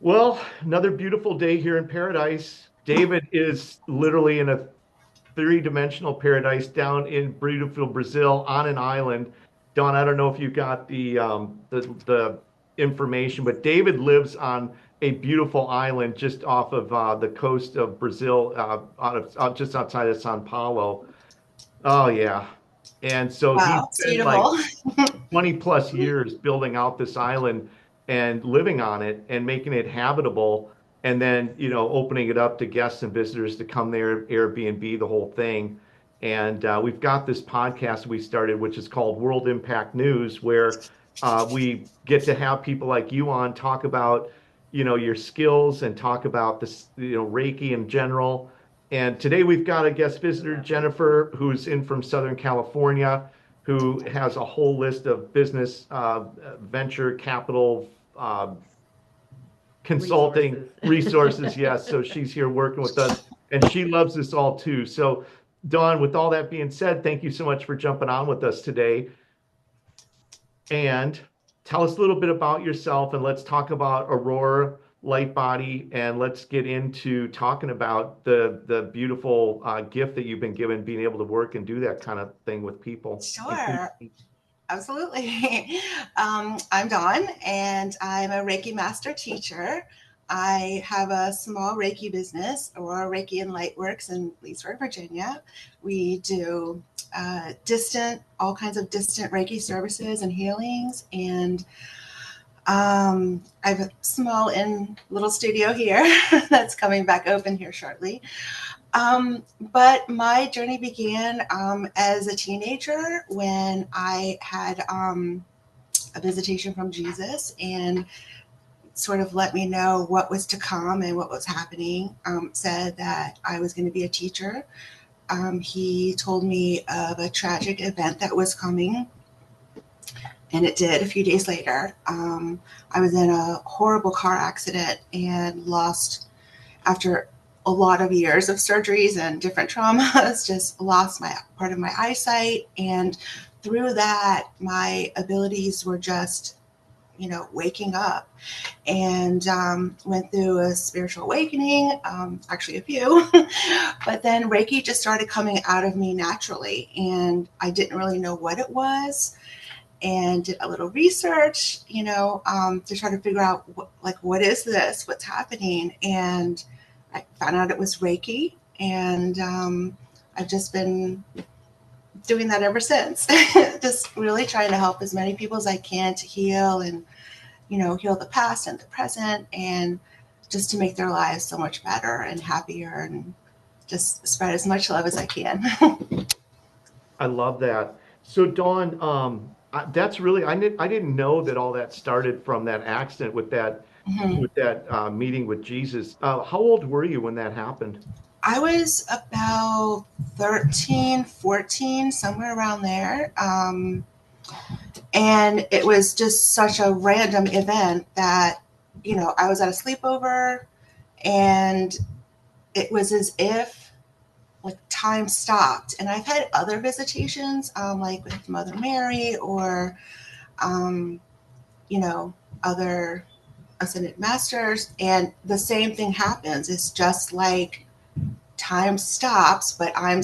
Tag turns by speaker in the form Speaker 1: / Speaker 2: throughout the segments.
Speaker 1: Well, another beautiful day here in paradise. David is literally in a three-dimensional paradise down in beautiful Brazil on an island. Dawn, I don't know if you got the information, but David lives on a beautiful island just off of the coast of Brazil, just outside of São Paulo. Oh yeah. And so he
Speaker 2: Wow, it's
Speaker 1: spent like
Speaker 2: beautiful.
Speaker 1: 20 plus years building out this island and living on it and making it habitable and then opening it up to guests and visitors to come there, Airbnb, the whole thing. And we've got this podcast we started which is called World Impact News, where we get to have people like you on talk about your skills and talk about this, Reiki in general. And today we've got a guest visitor, Jennifer, who's in from Southern California, who has a whole list of business, venture capital, consulting resources. Yes. So she's here working with us and she loves this all too. So, Dawn, with all that being said, thank you so much for jumping on with us today. And tell us a little bit about yourself and let's talk about Aurora Light Body and let's get into talking about the beautiful gift that you've been given, being able to work and do that kind of thing with people.
Speaker 2: Sure, absolutely. I'm Dawn, and I'm a Reiki master teacher. I have a small Reiki business, Aurora Reiki and Lightworks in Leesburg, Virginia. We do all kinds of distant Reiki services and healings, and I have a small little studio here that's coming back open here shortly. But my journey began as a teenager when I had a visitation from Jesus and sort of let me know what was to come and what was happening. Said that I was going to be a teacher. He told me of a tragic event that was coming. And it did a few days later. I was in a horrible car accident and lost, after a lot of years of surgeries and different traumas, just lost my part of my eyesight. And through that, my abilities were just, waking up, and went through a spiritual awakening, actually a few, but then Reiki just started coming out of me naturally. And I didn't really know what it was, and did a little research, to try to figure out what is this, what's happening. And I found out it was Reiki, and I've just been doing that ever since. Just really trying to help as many people as I can to heal and, heal the past and the present, and just to make their lives so much better and happier, and just spread as much love as I can.
Speaker 1: I love that. So, Dawn, that's really I didn't know that all that started from that accident with that
Speaker 2: Mhm.
Speaker 1: meeting with Jesus. How old were you when that happened?
Speaker 2: I was about 13, 14, somewhere around there. And it was just such a random event that, I was at a sleepover, and it was as if like time stopped. And I've had other visitations, like with Mother Mary or, um, other ascended masters. And the same thing happens. It's just like time stops, but I'm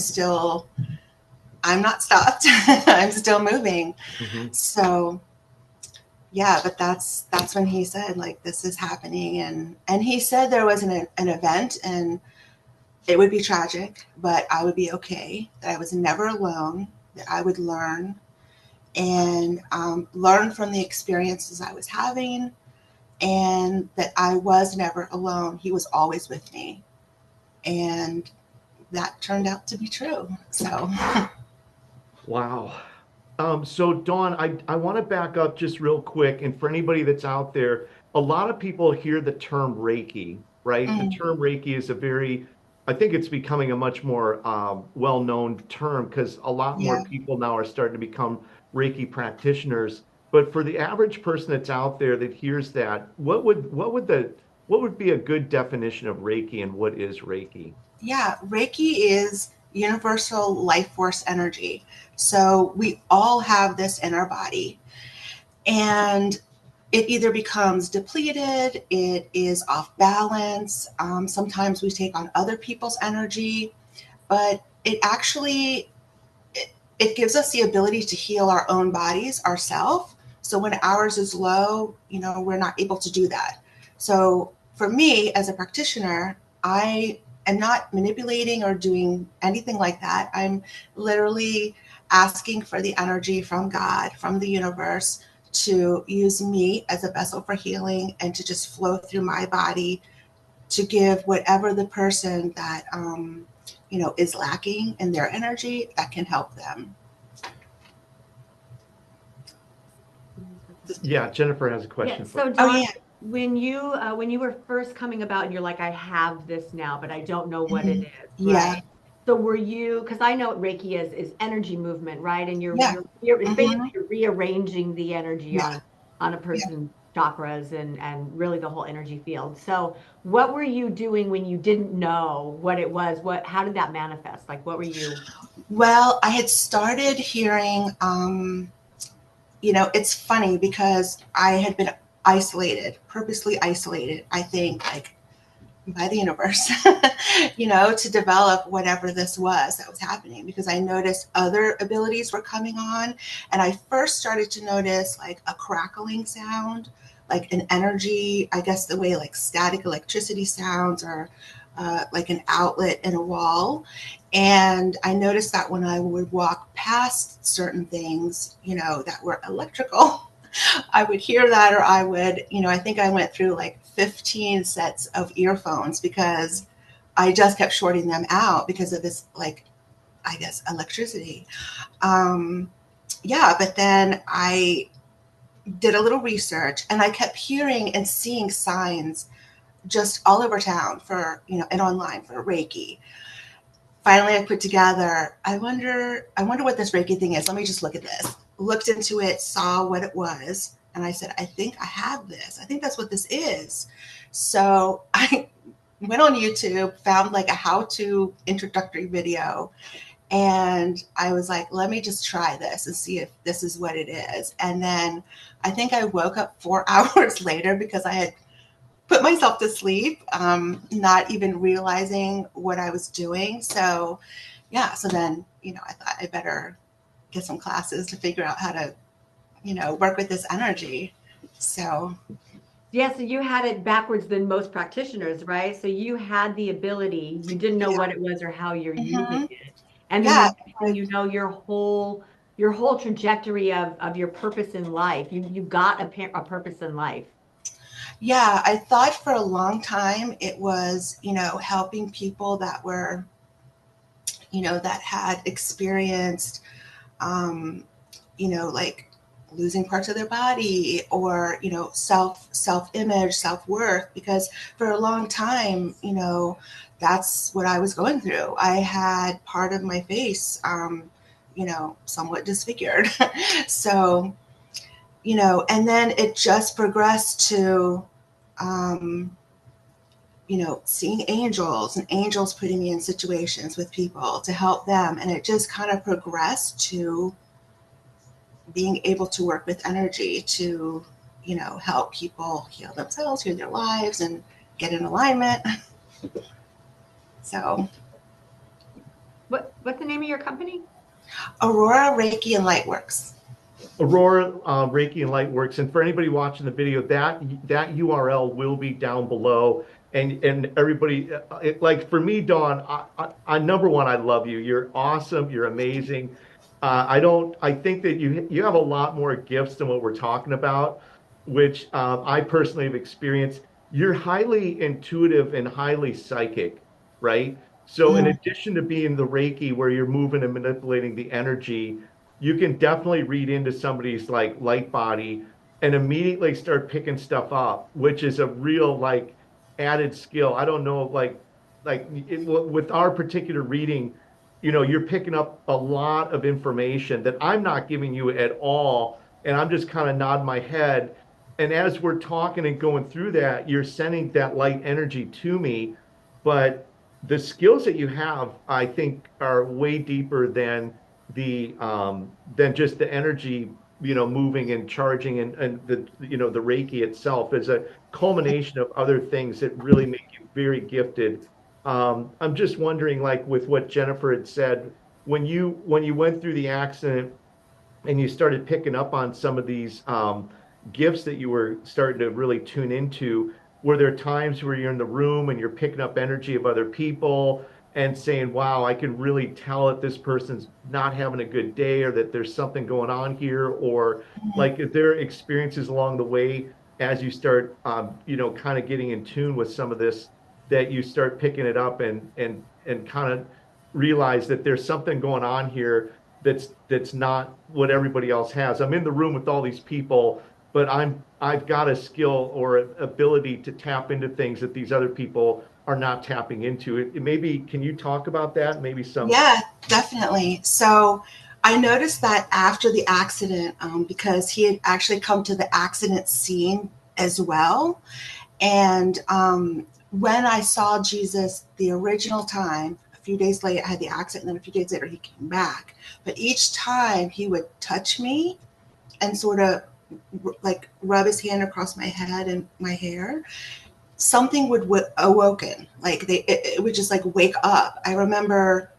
Speaker 2: not stopped. I'm still moving.
Speaker 1: Hmm.
Speaker 2: So yeah, but that's when he said like this is happening, and he said there was an event, and it would be tragic, but I would be okay, that I was never alone, that I would learn and learn from the experiences I was having, and that I was never alone. He was always with me. And that turned out to be true. So,
Speaker 1: Wow. So Dawn, I want to back up just real quick. And for anybody that's out there, a lot of people hear the term Reiki, right? The
Speaker 2: mm,
Speaker 1: term Reiki is I think it's becoming a much more well-known term because a lot more
Speaker 2: yeah.
Speaker 1: people now are starting to become Reiki practitioners. But for the average person that's out there that hears that, what would be a good definition of Reiki and what is Reiki?
Speaker 2: Yeah, Reiki is universal life force energy. So we all have this in our body. And it either becomes depleted, it is off balance. Sometimes we take on other people's energy, but it gives us the ability to heal our own bodies ourselves. So when ours is low, we're not able to do that. So for me as a practitioner, I am not manipulating or doing anything like that. I'm literally asking for the energy from God, from the universe, to use me as a vessel for healing and to just flow through my body to give whatever the person that is lacking in their energy that can help them.
Speaker 1: Yeah, Jennifer has a
Speaker 3: Yeah.
Speaker 1: question for
Speaker 3: So
Speaker 2: Oh
Speaker 3: Dawn,
Speaker 2: yeah.
Speaker 3: when you were first coming about and you're like, I have this now, but I don't know what it
Speaker 2: Mhm.
Speaker 3: is,
Speaker 2: Yeah.
Speaker 3: right? So were you, because I know what Reiki is energy movement, right? And
Speaker 2: Yeah.
Speaker 3: it's
Speaker 2: Hmm.
Speaker 3: basically rearranging the energy
Speaker 2: Yeah.
Speaker 3: on a
Speaker 2: Yeah.
Speaker 3: person's chakras and really the whole energy field. So what were you doing when you didn't know what it was? How did that manifest? Like what were you?
Speaker 2: Well, I had started hearing, it's funny because I had been isolated, purposely isolated, I think, like by the universe, to develop whatever this was that was happening because I noticed other abilities were coming on. And I first started to notice like a crackling sound, like an energy, I guess the way like static electricity sounds or like an outlet in a wall. And I noticed that when I would walk past certain things, that were electrical, I would hear that, or I would, I think I went through like 15 sets of earphones because I just kept shorting them out because of this, like, I guess, electricity. Um, yeah, but then I did a little research and I kept hearing and seeing signs just all over town and online for Reiki. Finally, I put together, I wonder what this Reiki thing is. Let me just look at this. Looked into it, saw what it was, and I said, I think I have this. I think that's what this is. So I went on YouTube, found like a how-to introductory video, and I was like, let me just try this and see if this is what it is. And then I think I woke up 4 hours later because I had put myself to sleep, not even realizing what I was doing. So, yeah, so then, I thought I better get some classes to figure out how to, work with this energy. So,
Speaker 3: Yeah, so you had it backwards than most practitioners, right? So you had the ability, you didn't know
Speaker 2: yeah.
Speaker 3: what it was or how you're using
Speaker 2: Hmm.
Speaker 3: it. And then
Speaker 2: Yeah.
Speaker 3: the next thing you know, your whole trajectory of your purpose in life. You got a purpose in life.
Speaker 2: Yeah. I thought for a long time it was, helping people that were, that had experienced, um, like losing parts of their body or self image, self-worth, because for a long time, that's what I was going through. I had part of my face, somewhat disfigured. So, and then it just progressed to um, seeing angels and angels putting me in situations with people to help them, and it just kind of progressed to being able to work with energy to, help people heal themselves, heal their lives, and get in alignment. So,
Speaker 3: What's the name of your company?
Speaker 2: Aurora Reiki and Lightworks.
Speaker 1: Aurora Reiki and Lightworks. And for anybody watching the video, that URL will be down below. And everybody, like for me, Dawn, number one, I love you. You're awesome. You're amazing. I think that you have a lot more gifts than what we're talking about, which I personally have experienced. You're highly intuitive and highly psychic, right? So in
Speaker 2: Mm-hmm.
Speaker 1: addition to being the Reiki, where you're moving and manipulating the energy, you can definitely read into somebody's like light body and immediately start picking stuff up, which is a real like added skill. I don't know, with our particular reading, you're picking up a lot of information that I'm not giving you at all, and I'm just kind of nodding my head. And as we're talking and going through that, you're sending that light energy to me, but the skills that you have, I think, are way deeper than just the energy moving and charging, and the Reiki itself is a culmination of other things that really make you very gifted. I'm just wondering, like with what Jennifer had said, when you went through the accident and you started picking up on some of these gifts that you were starting to really tune into, were there times where you're in the room and you're picking up energy of other people and saying, wow, I can really tell that this person's not having a good day or that there's something going on here? Or like, is there experiences along the way as you start, kind of getting in tune with some of this, that you start picking it up and kind of realize that there's something going on here that's not what everybody else has? I'm in the room with all these people, but I've got a skill or ability to tap into things that these other people are not tapping into. Maybe can you talk about that? Maybe some.
Speaker 2: Yeah, definitely. So I noticed that after the accident, because he had actually come to the accident scene as well. And when I saw Jesus the original time, a few days later, I had the accident, and then a few days later, he came back. But each time he would touch me and sort of like rub his hand across my head and my hair, something would awoken. Like it would just like wake up. I remember,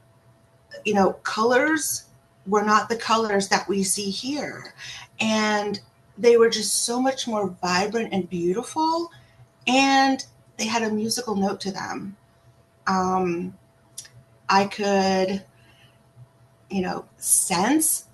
Speaker 2: colors were not the colors that we see here. And they were just so much more vibrant and beautiful. And they had a musical note to them. I could, sense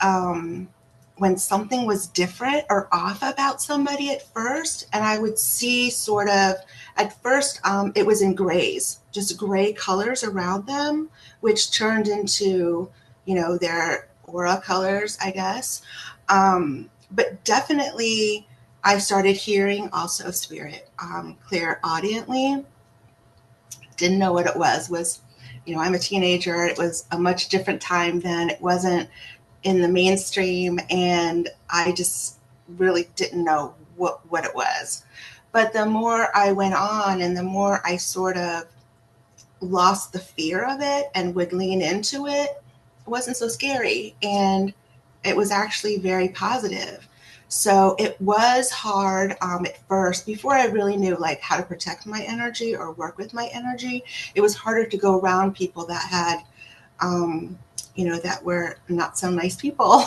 Speaker 2: when something was different or off about somebody at first. And I would see sort of, at first, it was in grays, just gray colors around them, which turned into, their aura colors, I guess. But definitely, I started hearing also spirit clear audiently. Didn't know what it was, I'm a teenager. It was a much different time then. It wasn't in the mainstream, and I just really didn't know what it was. But the more I went on and the more I sort of lost the fear of it and would lean into it, it wasn't so scary. And it was actually very positive. So it was hard at first, before I really knew like how to protect my energy or work with my energy. It was harder to go around people that had, that were not so nice people,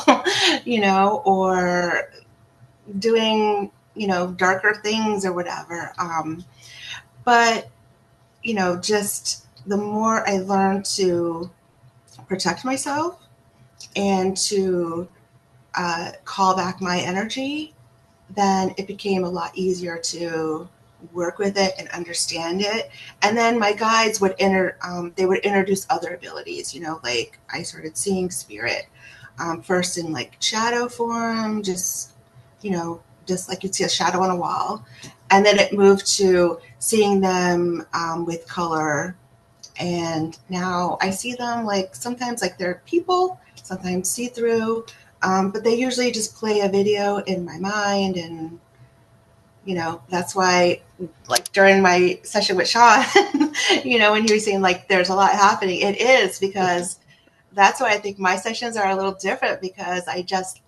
Speaker 2: or doing, darker things or whatever. But, just the more I learned to protect myself and to call back my energy, then it became a lot easier to work with it and understand it. And then my guides would they would introduce other abilities, like I started seeing spirit first in like shadow form, just like you'd see a shadow on a wall. And then it moved to seeing them with color. And now I see them like sometimes like they're people, sometimes see-through, but they usually just play a video in my mind. And, that's why like during my session with Sean, when he was saying like there's a lot happening, it is because that's why I think my sessions are a little different, because I just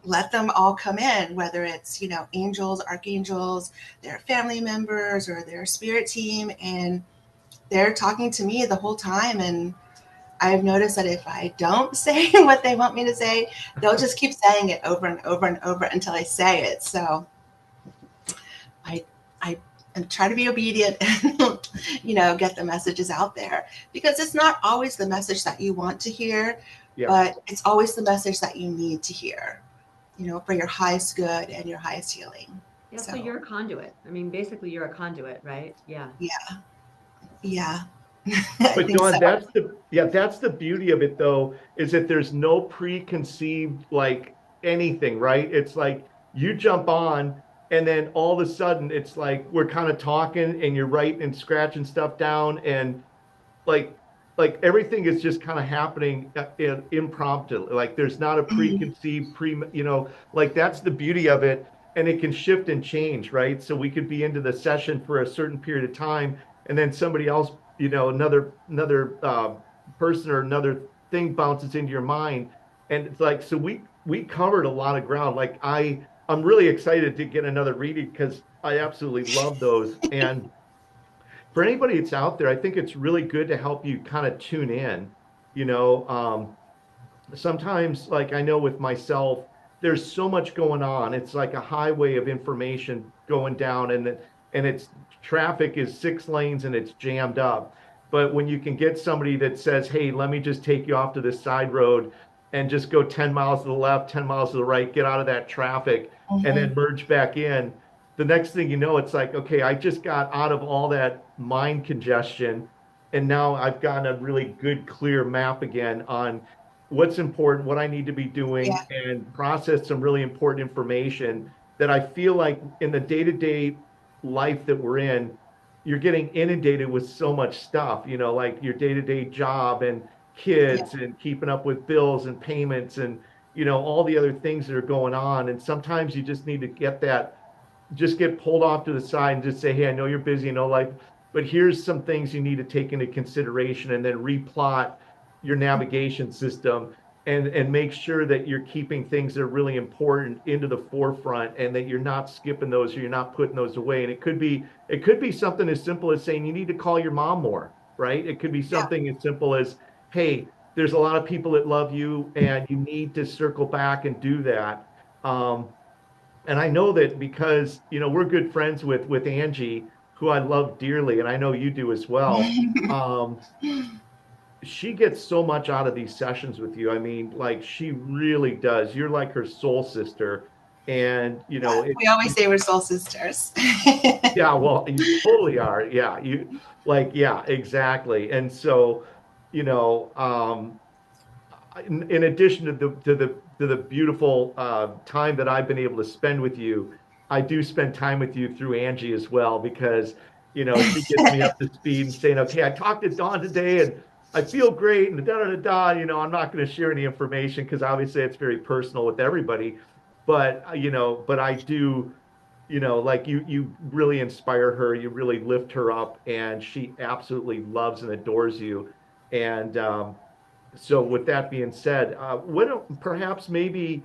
Speaker 2: let them all come in, whether it's, angels, archangels, their family members, or their spirit team, and they're talking to me the whole time. And I've noticed that if I don't say what they want me to say, they'll just keep saying it over and over and over until I say it. So I try to be obedient and, get the messages out there, because it's not always the message that you want to hear,
Speaker 1: Yeah.
Speaker 2: but it's always the message that you need to hear, for your highest good and your highest healing.
Speaker 3: Yeah, so you're a conduit. I mean, basically you're a conduit, right? Yeah.
Speaker 2: Yeah.
Speaker 1: But Dawn, that's the beauty of it though, is that there's no preconceived like anything, right? It's like you jump on and then all of a sudden it's like we're kind of talking and you're writing and scratching stuff down, and like everything is just kind of happening impromptu. Like there's not a preconceived like that's the beauty of it. And it can shift and change, right? So we could be into the session for a certain period of time, and then somebody else, another person or another thing bounces into your mind, And it's like, so we covered a lot of ground. Like I'm really excited to get another reading because I absolutely love those. And for anybody that's out there, I think it's really good to help you kind of tune in. You know, sometimes, like I know with myself, there's so much going on. It's like a highway of information going down, and it's traffic is 6 lanes and it's jammed up. But when you can get somebody that says, "Hey, let me just take you off to this side road and just go 10 miles to the left, 10 miles to the right, get out of that traffic, and
Speaker 2: Mm-hmm.
Speaker 1: then merge back in." The next thing you know, it's like, okay, I just got out of all that mind congestion, and now I've got a really good, clear map again on what's important, what I need to be doing,
Speaker 2: Yeah,
Speaker 1: and process some really important information that I feel like in the day-to-day life that we're in, you're getting inundated with so much stuff, like your day-to-day job and
Speaker 2: yeah,
Speaker 1: kids and keeping up with bills and payments and, all the other things that are going on. And sometimes you just need to just get pulled off to the side and just say, "Hey, I know you're busy, like, but here's some things you need to take into consideration," and then replot your navigation system and make sure that you're keeping things that are really important into the forefront and that you're not skipping those or you're not putting those away. And it could be something as simple as saying you need to call your mom more, right? It could be
Speaker 2: yeah,
Speaker 1: something as simple as, "Hey, there's a lot of people that love you and you need to circle back and do that." And I know that because we're good friends with Angie, who I love dearly, and I know you do as well. Um, she gets so much out of these sessions with you. I mean, like she really does. You're like her soul sister, and
Speaker 2: yeah. We always say we're soul sisters.
Speaker 1: yeah, well, you totally are. Yeah, yeah, exactly. And so, you know, in addition to the beautiful time that I've been able to spend with you, I do spend time with you through Angie as well because she gets me up to speed and saying, "Okay, I talked to Dawn today and I feel great," and da da da da. I'm not going to share any information because obviously it's very personal with everybody, but but I do. Like you really inspire her, you really lift her up, and she absolutely loves and adores you. And so with that being said, what perhaps maybe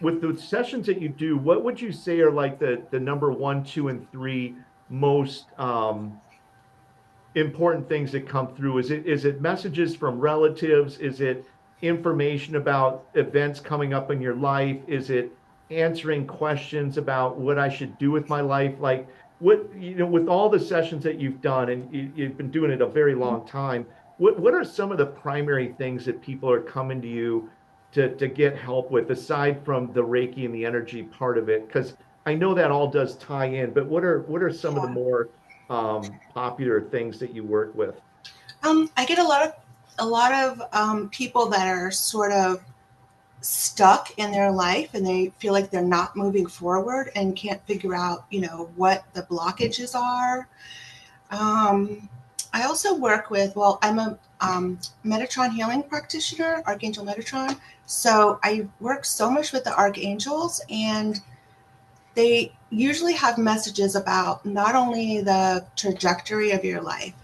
Speaker 1: with the sessions that you do, what would you say are like the number one, two, and three most important things that come through? Is it messages from relatives? Is it information about events coming up in your life? Is it answering questions about what I should do with my life? Like what, with all the sessions that you've done and you've been doing it a very long time, what are some of the primary things that people are coming to you to get help with aside from the Reiki and the energy part of it? Because I know that all does tie in, but what are some of the
Speaker 2: Yeah.
Speaker 1: more popular things that you work with?
Speaker 2: I get a lot of people that are sort of stuck in their life and they feel like they're not moving forward and can't figure out, what the blockages are. Um, I also work with, well, I'm a Metatron healing practitioner, Archangel Metatron. So I work so much with the archangels, and they usually have messages about not only the trajectory of your life,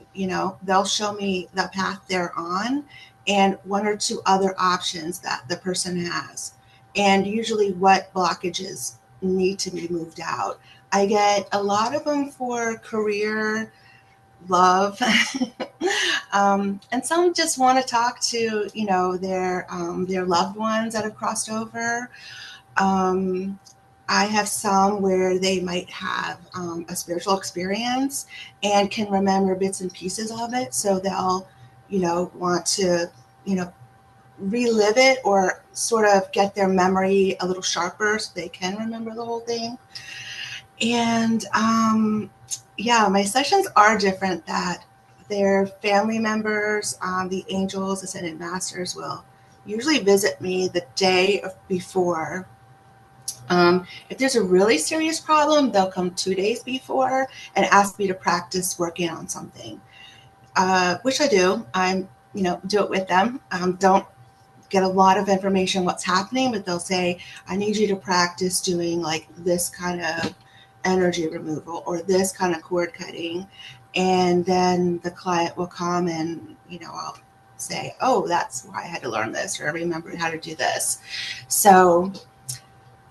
Speaker 2: they'll show me the path they're on and one or two other options that the person has, and usually what blockages need to be moved out. I get a lot of them for career, love, and some just want to talk to their loved ones that have crossed over. um, I have some where they might have a spiritual experience and can remember bits and pieces of it. So they'll, want to, you know, relive it or sort of get their memory a little sharper so they can remember the whole thing. And yeah, my sessions are different that their family members, the angels, ascended masters will usually visit me the day before. If there's a really serious problem, they'll come 2 days before and ask me to practice working on something, which I do. Do it with them. Don't get a lot of information what's happening, but they'll say, I need you to practice doing like this kind of energy removal or this kind of cord cutting. And then the client will come and, I'll say, oh, that's why I had to learn this, or I remembered how to do this. So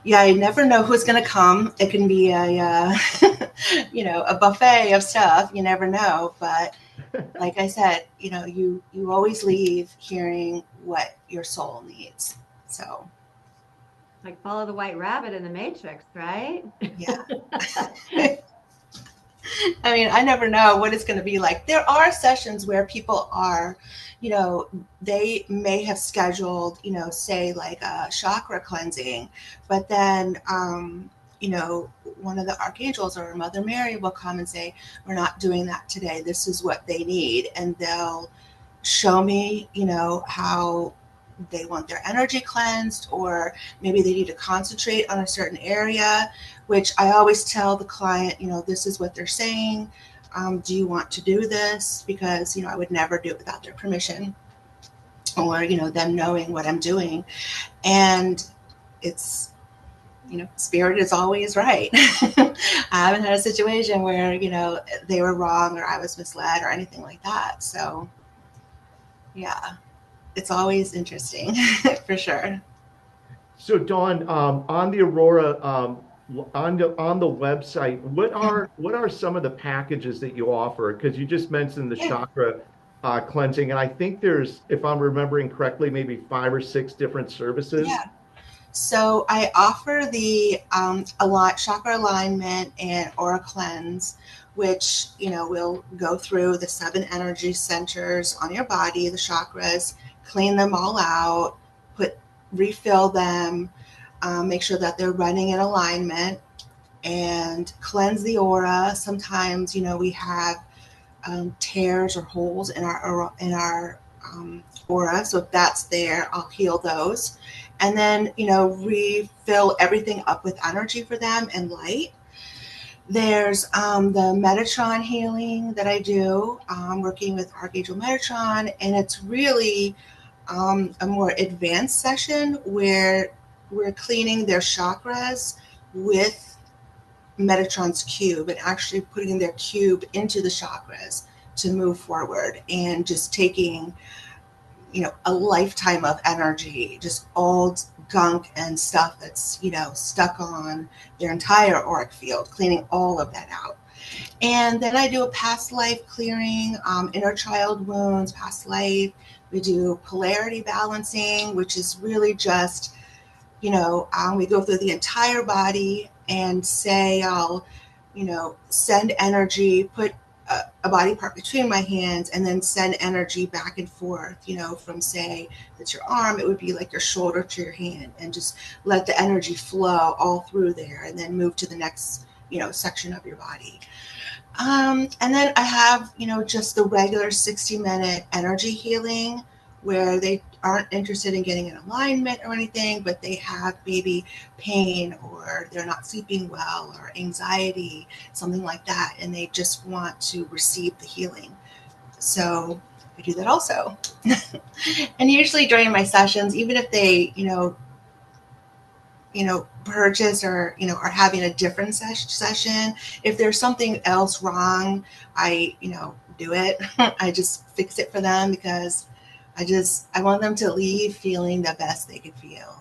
Speaker 2: yeah, you never know who's going to come. It can be a, a buffet of stuff. You never know. But like I said, you always leave hearing what your soul needs. So
Speaker 3: Like follow the white rabbit in the Matrix, right?
Speaker 2: yeah. I mean, I never know what it's going to be like. There are sessions where people are, they may have scheduled, say like a chakra cleansing, but then, one of the archangels or Mother Mary will come and say, we're not doing that today. This is what they need. And they'll show me, how they want their energy cleansed, or maybe they need to concentrate on a certain area, which I always tell the client, this is what they're saying. Do you want to do this? Because, I would never do it without their permission, or, them knowing what I'm doing. And it's, spirit is always right. I haven't had a situation where, they were wrong or I was misled or anything like that. So yeah, it's always interesting for sure.
Speaker 1: So Dawn, on the Aurora, on the website, what are some of the packages that you offer? Because you just mentioned the
Speaker 2: Yeah.
Speaker 1: chakra cleansing, and I think there's, if I'm remembering correctly, maybe 5 or 6 different services.
Speaker 2: Yeah. So I offer the chakra alignment and aura cleanse, which will go through the 7 energy centers on your body, the chakras, clean them all out, refill them, make sure that they're running in alignment, and cleanse the aura. Sometimes we have tears or holes in our aura, so if that's there, I'll heal those. And then, refill everything up with energy for them and light. There's the Metatron healing that I do, working with Archangel Metatron, and it's really a more advanced session where we're cleaning their chakras with Metatron's cube and actually putting their cube into the chakras to move forward, and just taking a lifetime of energy, just old gunk and stuff that's, stuck on their entire auric field, cleaning all of that out. And then I do a past life clearing, inner child wounds, past life. We do polarity balancing, which is really just, we go through the entire body and say, I'll, send energy, put a body part between my hands, and then send energy back and forth, from, say, that's your arm, it would be like your shoulder to your hand, and just let the energy flow all through there, and then move to the next, section of your body. And then I have, just the regular 60-minute energy healing, where they aren't interested in getting an alignment or anything, but they have maybe pain, or they're not sleeping well, or anxiety, something like that, and they just want to receive the healing. So I do that also. And usually during my sessions, even if they, purchase, or, are having a different session, if there's something else wrong, I, do it. I just fix it for them, because I want them to leave feeling the best they could feel.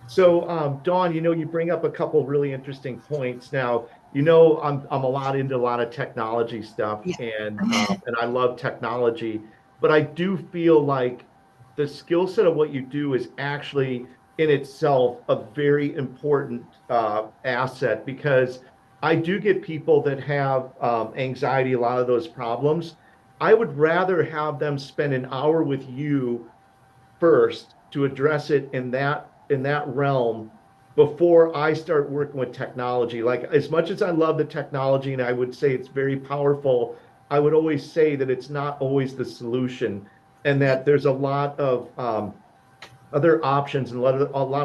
Speaker 1: So, Dawn, you bring up a couple really interesting points. Now, I'm a lot into a lot of technology stuff,
Speaker 2: Yeah.
Speaker 1: and I love technology, but I do feel like the skill set of what you do is actually in itself a very important asset, because I do get people that have anxiety, a lot of those problems. I would rather have them spend an hour with you first to address it in that realm before I start working with technology. Like, as much as I love the technology and I would say it's very powerful, I would always say that it's not always the solution, and that there's a lot of other options and a lot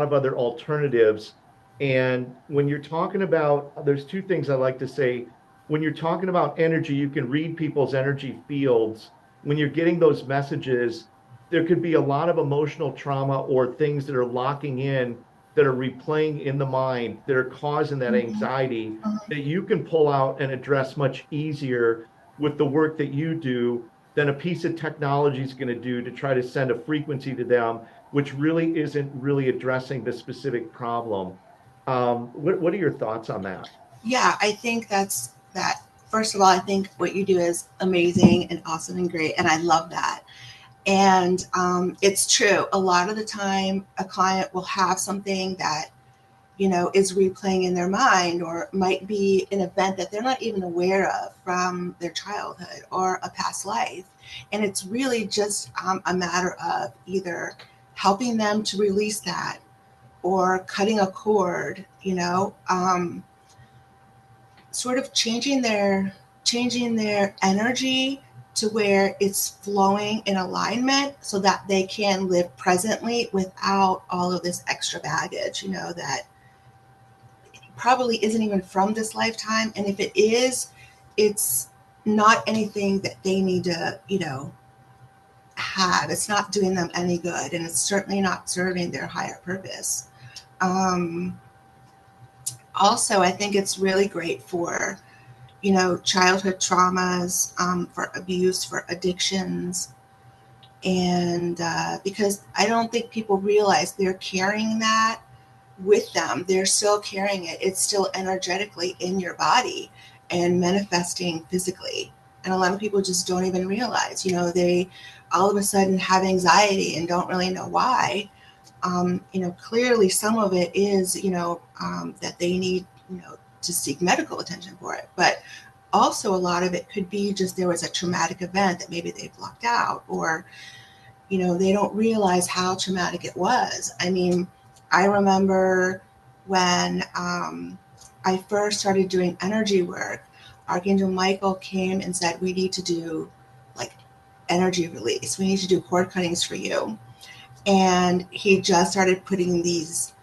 Speaker 1: of other alternatives. And when you're talking about, there's 2 things I like to say. When you're talking about energy, you can read people's energy fields. When you're getting those messages, there could be a lot of emotional trauma or things that are locking in that are replaying in the mind that are causing that anxiety that you can pull out and address much easier with the work that you do than a piece of technology is going to do to try to send a frequency to them, which really isn't really addressing the specific problem. What are your thoughts on that?
Speaker 2: Yeah, I think that's that. First of all, I think what you do is amazing and awesome and great, and I love that. And it's true. A lot of the time, a client will have something that, is replaying in their mind, or might be an event that they're not even aware of from their childhood or a past life. And it's really just a matter of either helping them to release that or cutting a cord, sort of changing their energy to where it's flowing in alignment so that they can live presently without all of this extra baggage, that probably isn't even from this lifetime. And if it is, it's not anything that they need to, have. It's not doing them any good. And it's certainly not serving their higher purpose. Um, Also, I think it's really great for, childhood traumas, for abuse, for addictions. And because I don't think people realize they're carrying that with them. They're still carrying it. It's still energetically in your body and manifesting physically. And a lot of people just don't even realize, they all of a sudden have anxiety and don't really know why. Clearly some of it is, that they need, to seek medical attention for it. But also a lot of it could be just there was a traumatic event that maybe they blocked out, or, they don't realize how traumatic it was. I mean, I remember when I first started doing energy work, Archangel Michael came and said, we need to do like energy release. We need to do cord cuttings for you. And he just started putting these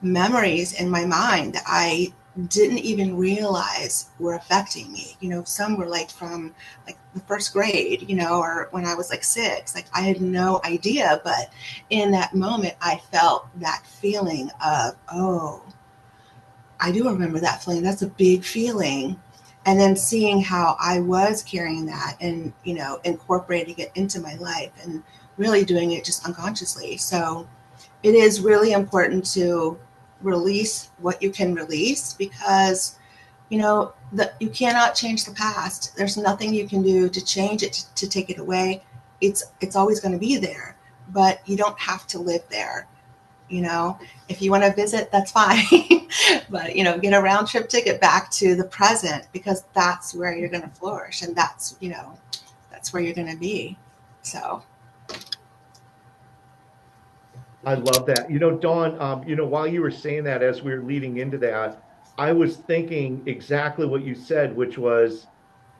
Speaker 2: memories in my mind that I didn't even realize were affecting me. Some were like from like the first grade, or when I was like 6. Like I had no idea, but in that moment I felt that feeling of, oh, I do remember that feeling. That's a big feeling. And then seeing how I was carrying that and, incorporating it into my life and really doing it just unconsciously. So it is really important to release what you can release, because you cannot change the past. There's nothing you can do to change it, to take it away. It's always going to be there, but you don't have to live there. If you want to visit, that's fine. But get a round trip ticket back to the present, because that's where you're going to flourish, and that's where you're going to be. So
Speaker 1: I love that. Dawn, while you were saying that, as we were leading into that, I was thinking exactly what you said, which was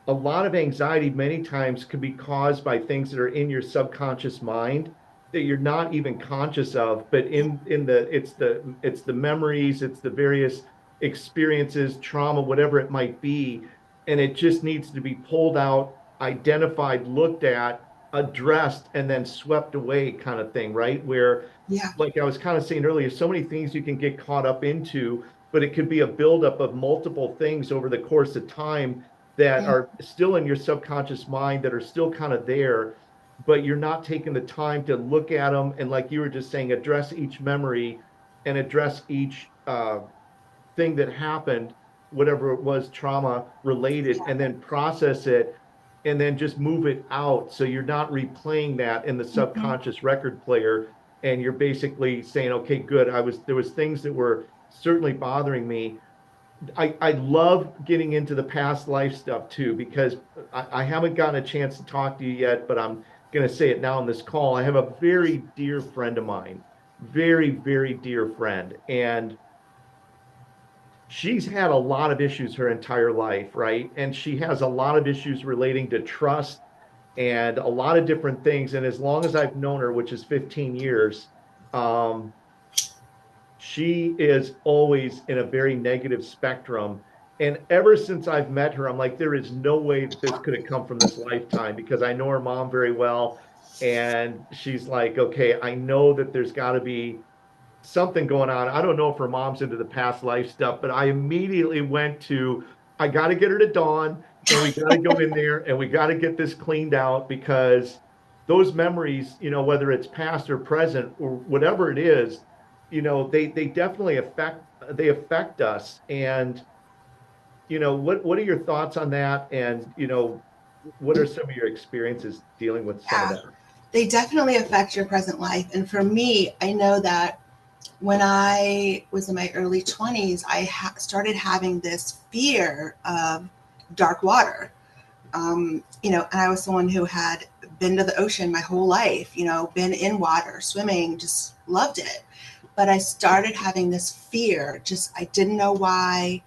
Speaker 1: a lot of anxiety many times can be caused by things that are in your subconscious mind that you're not even conscious of, but it's the memories, it's the various experiences, trauma, whatever it might be, and it just needs to be pulled out, identified, looked at, addressed, and then swept away, kind of thing, right? Where,
Speaker 2: yeah.
Speaker 1: like I was kind of saying earlier, so many things you can get caught up into, but it could be a buildup of multiple things over the course of time that are still in your subconscious mind, that are still kind of there, but you're not taking the time to look at them. And like you were just saying, address each memory and address each thing that happened, whatever it was, trauma related, and then process it and then just move it out. So you're not replaying that in the subconscious record player. And you're basically saying, okay, good. There was things that were certainly bothering me. I love getting into the past life stuff too, because I haven't gotten a chance to talk to you yet, but I'm going to say it now on this call. I have a very dear friend of mine, very, very dear friend. And she's had a lot of issues her entire life, right? And she has a lot of issues relating to trust and a lot of different things. And as long as I've known her, which is 15 years, um, she is always in a very negative spectrum. And ever since I've met her, I'm like, there is no way that this could have come from this lifetime, because I know her mom very well. And she's like, okay, I know that there's got to be something going on. I don't know if her mom's into the past life stuff, but I immediately went to, I got to get her to Dawn, and we got to go in there and we got to get this cleaned out, because those memories, whether it's past or present or whatever it is, they definitely affect us. And, what are your thoughts on that? And, what are some of your experiences dealing with some of
Speaker 2: Yeah,
Speaker 1: that?
Speaker 2: they definitely affect your present life. And for me, I know that when I was in my early 20s, I started having this fear of dark water. And I was someone who had been to the ocean my whole life, been in water, swimming, just loved it. But I started having this fear, just I didn't know why,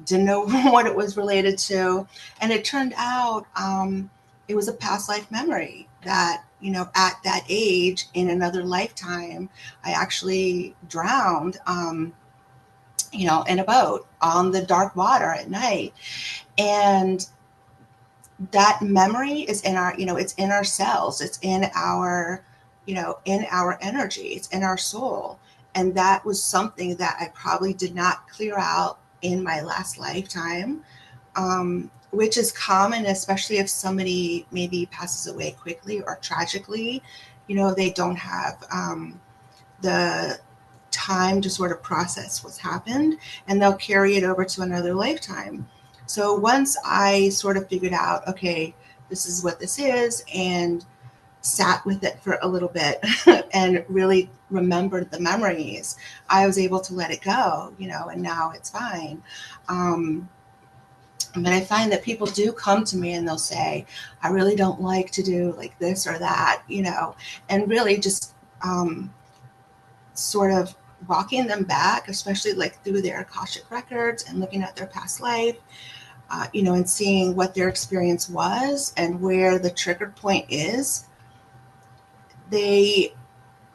Speaker 2: didn't know what it was related to. And it turned out it was a past life memory that, at that age in another lifetime, I actually drowned, in a boat on the dark water at night. And that memory is in our, it's in our cells, it's in our, in our energy, it's in our soul. And that was something that I probably did not clear out in my last lifetime, which is common, especially if somebody maybe passes away quickly or tragically. They don't have the time to sort of process what's happened, and they'll carry it over to another lifetime. So once I sort of figured out, okay, this is what this is, and sat with it for a little bit and really remembered the memories, I was able to let it go, and now it's fine. But I find that people do come to me and they'll say, I really don't like to do like this or that, and really just sort of walking them back, especially like through their Akashic records and looking at their past life, and seeing what their experience was and where the trigger point is. They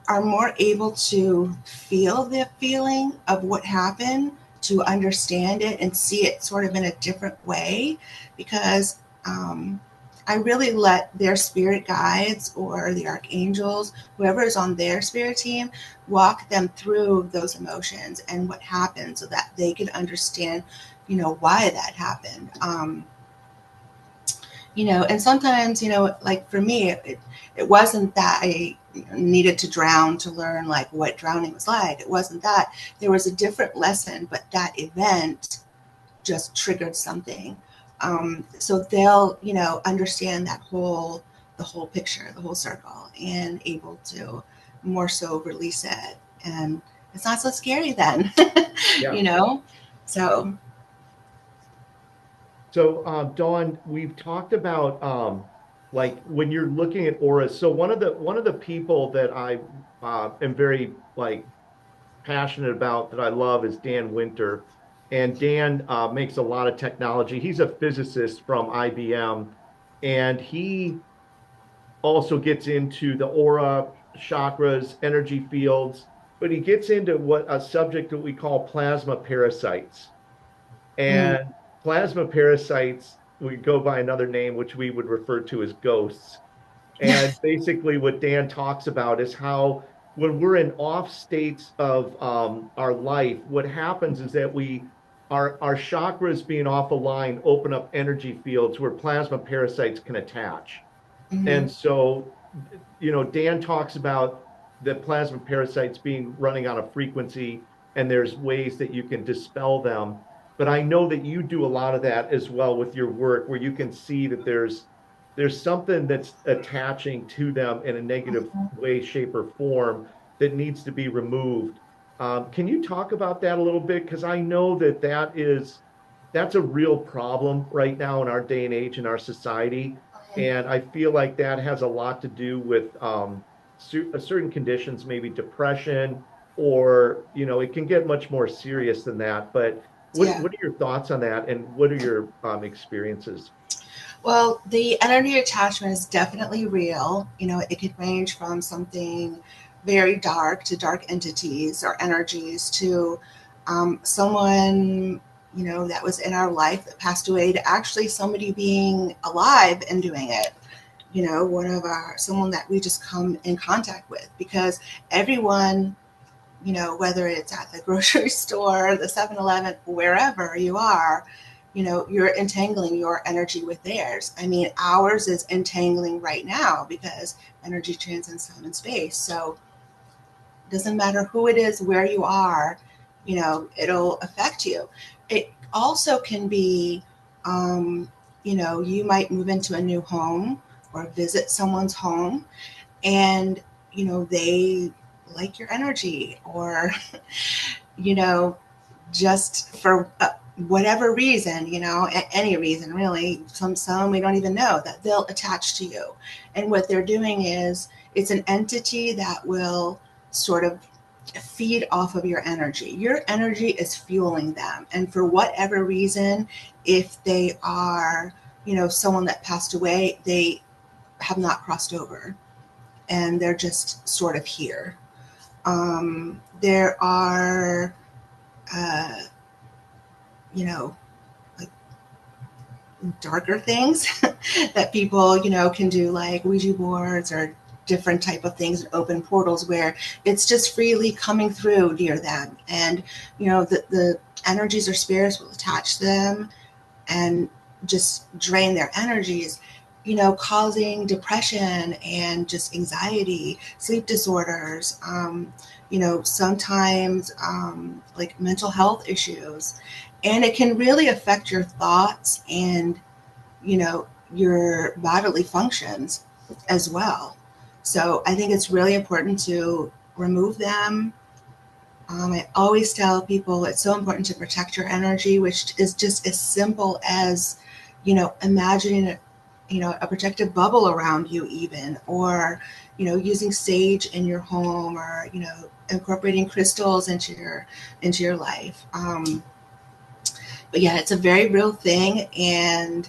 Speaker 2: are more able to feel the feeling of what happened, to understand it and see it sort of in a different way, because I really let their spirit guides or the archangels, whoever is on their spirit team, walk them through those emotions and what happened so that they could understand, why that happened. And sometimes, like for me, it wasn't that I needed to drown to learn like what drowning was like. It wasn't that. There was a different lesson, but that event just triggered something. So they'll, understand the whole picture, the whole circle, and able to more so release it. And it's not so scary then,
Speaker 1: Yeah.
Speaker 2: So
Speaker 1: So, Dawn, we've talked about like when you're looking at auras. So one of the people that I am very like passionate about, that I love, is Dan Winter, and Dan makes a lot of technology. He's a physicist from IBM, and he also gets into the aura, chakras, energy fields, but he gets into what a subject that we call plasma parasites.
Speaker 2: mm,
Speaker 1: And plasma parasites, we go by another name, which we would refer to as ghosts. And basically, what Dan talks about is how when we're in off states of our life, what happens is that our chakras being off a line open up energy fields where plasma parasites can attach.
Speaker 2: mhm,
Speaker 1: And so, Dan talks about the plasma parasites being running on a frequency, and there's ways that you can dispel them. But I know that you do a lot of that as well with your work, where you can see that there's something that's attaching to them in a negative
Speaker 2: mhm.
Speaker 1: way, shape, or form that needs to be removed. Can you talk about that a little bit? Because I know that that's a real problem right now in our day and age in our society. And I feel like that has a lot to do with certain conditions, maybe depression, or, it can get much more serious than that. But
Speaker 2: Yeah.
Speaker 1: what are your thoughts on that? And what are your experiences?
Speaker 2: Well, the energy attachment is definitely real. It could range from something very dark to dark entities or energies to someone, that was in our life that passed away, to actually somebody being alive and doing it. Someone that we just come in contact with, because everyone whether it's at the grocery store, the 7-Eleven, wherever you are, you're entangling your energy with theirs. I mean, ours is entangling right now because energy transcends time and space. So it doesn't matter who it is, where you are, it'll affect you. It also can be, you might move into a new home or visit someone's home, and they like your energy, or just for whatever reason, any reason really, some we don't even know, that they'll attach to you. And what they're doing is, it's an entity that will sort of feed off of your energy. Your energy is fueling them, and for whatever reason, if they are someone that passed away, they have not crossed over, and they're just sort of here. There are, uh, like darker things that people, can do, like Ouija boards or different type of things, and open portals where it's just freely coming through near them. And, the energies or spirits will attach to them and just drain their energies, causing depression and just anxiety, sleep disorders, sometimes like mental health issues. And it can really affect your thoughts and, your bodily functions as well. So I think it's really important to remove them. I always tell people it's so important to protect your energy, which is just as simple as, imagining a protective bubble around you, even, or, using sage in your home, or, incorporating crystals into your life. But yeah, it's a very real thing. And,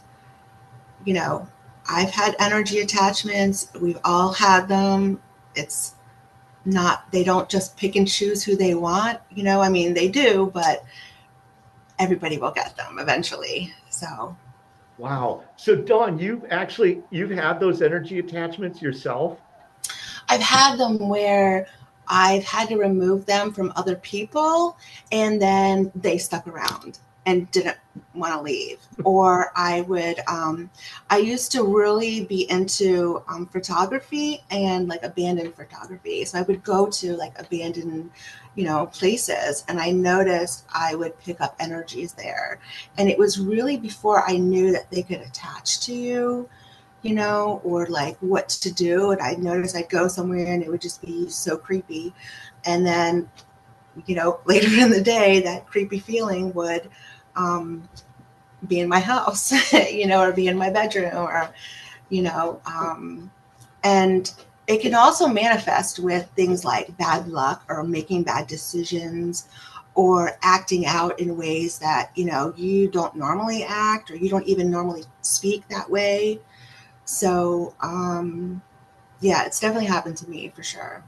Speaker 2: I've had energy attachments. We've all had them. It's not, they don't just pick and choose who they want, I mean, they do, but everybody will get them eventually. So
Speaker 1: Wow. So Dawn, you've had those energy attachments yourself?
Speaker 2: I've had them where I've had to remove them from other people, and then they stuck around and didn't want to leave. Or I used to really be into photography and like abandoned photography. So I would go to like abandoned, places, and I noticed I would pick up energies there. And it was really before I knew that they could attach to you, or like what to do. And I noticed I'd go somewhere and it would just be so creepy. And then, later in the day, that creepy feeling would be in my house, or be in my bedroom, or, and it can also manifest with things like bad luck, or making bad decisions, or acting out in ways that, you don't normally act, or you don't even normally speak that way. So, yeah, it's definitely happened to me for sure.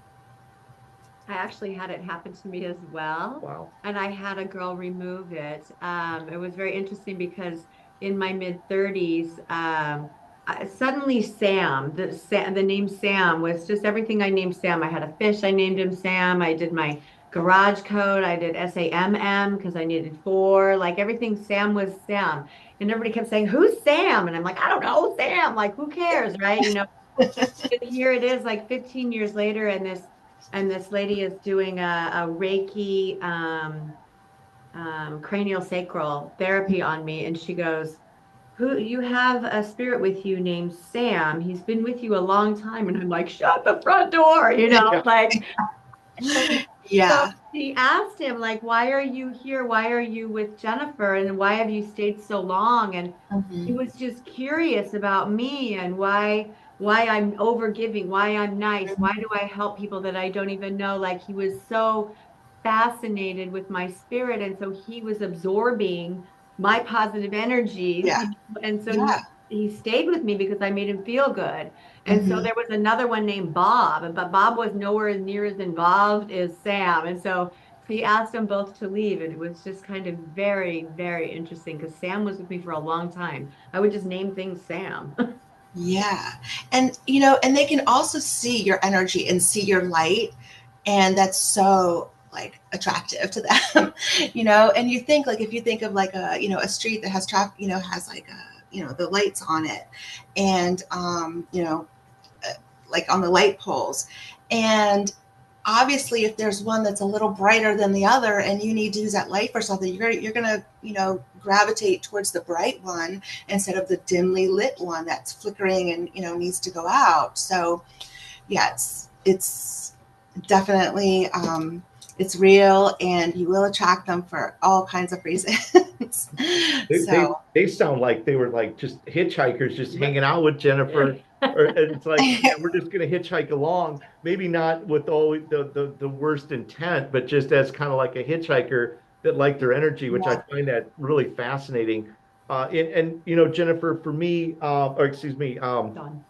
Speaker 3: I actually had it happen to me as well.
Speaker 1: Wow.
Speaker 3: And I had a girl remove it. It was very interesting because in my mid 30s, suddenly the name Sam was just everything. I named Sam. I had a fish. I named him Sam. I did my garage code. I did SAMM because I needed four. Like everything, Sam was Sam. And everybody kept saying, "Who's Sam?" And I'm like, "I don't know, Sam. Like, who cares, right?" And here it is, like 15 years later, and this lady is doing a Reiki cranial sacral therapy on me, and she goes, "Who you have a spirit with you named Sam? He's been with you a long time." And I'm like, "Shut the front door,"
Speaker 1: Yeah.
Speaker 3: like. So
Speaker 2: Yeah.
Speaker 3: she asked him, like, "Why are you here? Why are you with Jennifer? And why have you stayed so long?" And he
Speaker 2: Mm-hmm.
Speaker 3: was just curious about me and why I'm overgiving, why I'm nice, why do I help people that I don't even know? Like he was so fascinated with my spirit, and so he was absorbing my positive energies,
Speaker 2: Yeah.
Speaker 3: and so
Speaker 2: Yeah.
Speaker 3: he stayed with me because I made him feel good. And so
Speaker 2: Mm-hmm.
Speaker 3: there was another one named Bob, but Bob was nowhere near as involved as Sam. And so he asked them both to leave, and it was just kind of very, very interesting because Sam was with me for a long time. I would just name things Sam.
Speaker 2: Yeah. And, and they can also see your energy and see your light. And that's so like attractive to them, you know. And you think like, if you think of like a, you know, a street that has traffic, you know, has like a, you know, the lights on it, and you know, like on the light poles, and obviously if there's one that's a little brighter than the other and you need to use that light for something, you're gonna, you know, gravitate towards the bright one instead of the dimly lit one that's flickering and, you know, needs to go out. So yeah, it's definitely it's real, and you will attract them for all kinds of reasons. So
Speaker 1: They sound like they were like just hitchhikers just hanging out with Jennifer. Or and it's like, yeah, we're just gonna hitchhike along. Maybe not with all the worst intent, but just as kind of like a hitchhiker that liked their energy, which I
Speaker 2: yeah.
Speaker 1: find that really fascinating. And you know, Jennifer, for me, or excuse me, Dawn,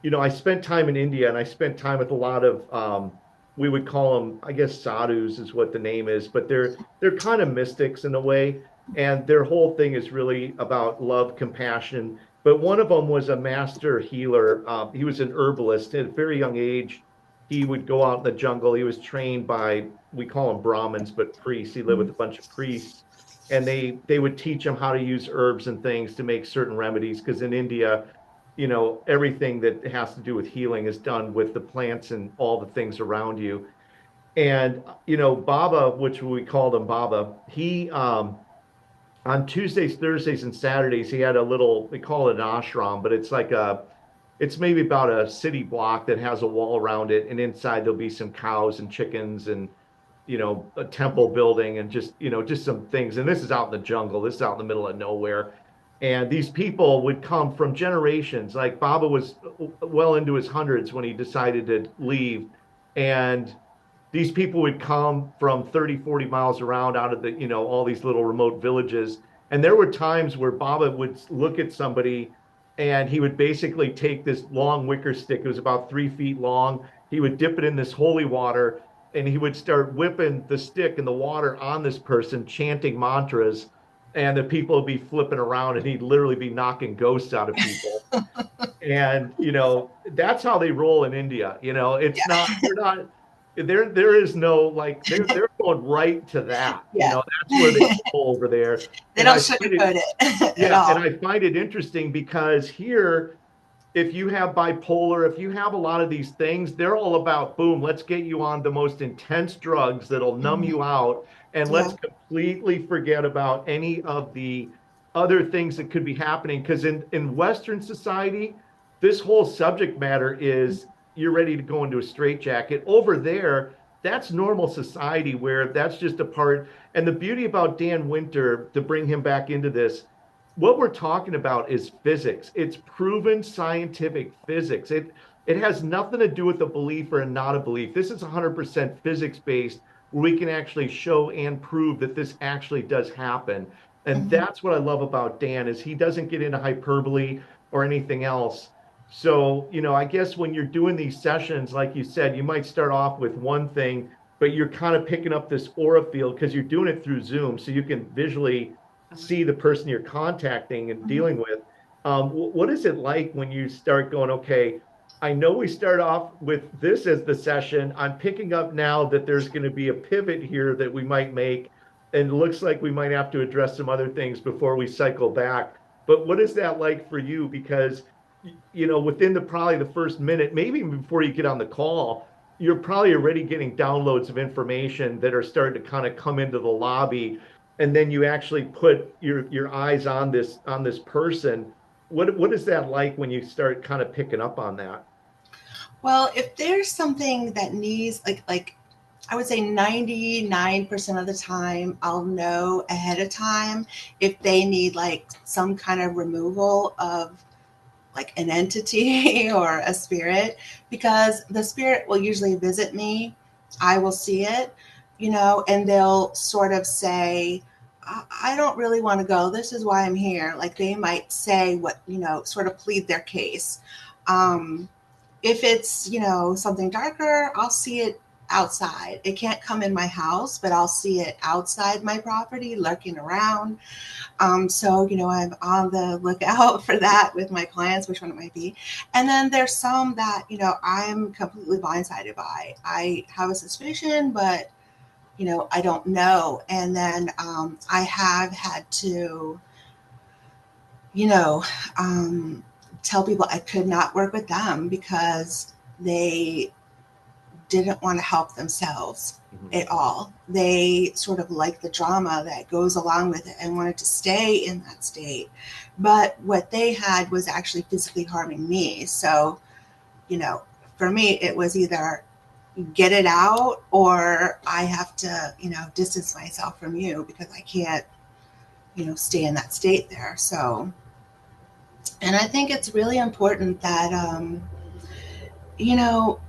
Speaker 1: you know, I spent time in India and I spent time with a lot of we would call them, I guess sadhus is what the name is, but they're kind of mystics in a way, and their whole thing is really about love, compassion. But one of them was a master healer. He was an herbalist at a very young age. He would go out in the jungle. He was trained by, we call them Brahmins, but priests. He lived with a bunch of priests, and they would teach him how to use herbs and things to make certain remedies. Because in India, you know, everything that has to do with healing is done with the plants and all the things around you. And, you know, Baba, which we called him Baba, he, on Tuesdays, Thursdays, and Saturdays, he had a little, they call it an ashram, but it's like it's maybe about a city block that has a wall around it. And inside there'll be some cows and chickens and, you know, a temple building and just, you know, just some things. And this is out in the jungle. This is out in the middle of nowhere. And these people would come from generations. Like Baba was well into his hundreds when he decided to leave. And these people would come from 30, 40 miles around out of the, you know, all these little remote villages. And there were times where Baba would look at somebody and he would basically take this long wicker stick. It was about 3 feet long. He would dip it in this holy water and he would start whipping the stick and the water on this person, chanting mantras. And the people would be flipping around and he'd literally be knocking ghosts out of people. And, you know, that's how they roll in India. You know, it's not, they're not, there is no like they're going right to that. You
Speaker 2: Yeah.
Speaker 1: know, that's where they roll over there.
Speaker 2: They
Speaker 1: And
Speaker 2: don't
Speaker 1: I find
Speaker 2: sugarcoat
Speaker 1: it,
Speaker 2: it at
Speaker 1: yeah, and
Speaker 2: all.
Speaker 1: I find it interesting because here, if you have bipolar, if you have a lot of these things, they're all about boom, let's get you on the most intense drugs that'll numb you out, and let's
Speaker 2: Yeah.
Speaker 1: completely forget about any of the other things that could be happening. Because in Western society, this whole subject matter is you're ready to go into a straitjacket. Over there, that's normal society where that's just a part. And the beauty about Dan Winter, to bring him back into this, what we're talking about is physics. It's proven scientific physics. It has nothing to do with a belief or a not a belief. This is 100% physics based, where we can actually show and prove that this actually does happen. And
Speaker 2: Mhm.
Speaker 1: that's what I love about Dan is he doesn't get into hyperbole or anything else. So, you know, I guess when you're doing these sessions, like you said, you might start off with one thing, but you're kind of picking up this aura field because you're doing it through Zoom, so you can visually see the person you're contacting and dealing with. What is it like when you start going, okay, I know we start off with this as the session. I'm picking up now that there's going to be a pivot here that we might make, and it looks like we might have to address some other things before we cycle back. But what is that like for you? Because, you know, within the probably the first minute, maybe even before you get on the call, you're probably already getting downloads of information that are starting to kind of come into the lobby, and then you actually put your eyes on this person. What is that like when you start kind of picking up on that?
Speaker 2: Well, if there's something that needs like I would say 99% of the time I'll know ahead of time if they need like some kind of removal of like an entity or a spirit, because the spirit will usually visit me. I will see it, you know, and they'll sort of say, I don't really want to go. This is why I'm here. Like they might say what, you know, sort of plead their case. If it's, you know, something darker, I'll see it outside. It can't come in my house, but I'll see it outside my property lurking around. So, I'm on the lookout for that with my clients, which one it might be. And then there's some that, I'm completely blindsided by. I have a suspicion, but, I don't know. And then I have had to, you know, tell people I could not work with them because they didn't want to help themselves at all. They sort of liked the drama that goes along with it and wanted to stay in that state. But what they had was actually physically harming me. So, for me, it was either get it out or I have to, distance myself from you because I can't, stay in that state there. So, and I think it's really important that, you know,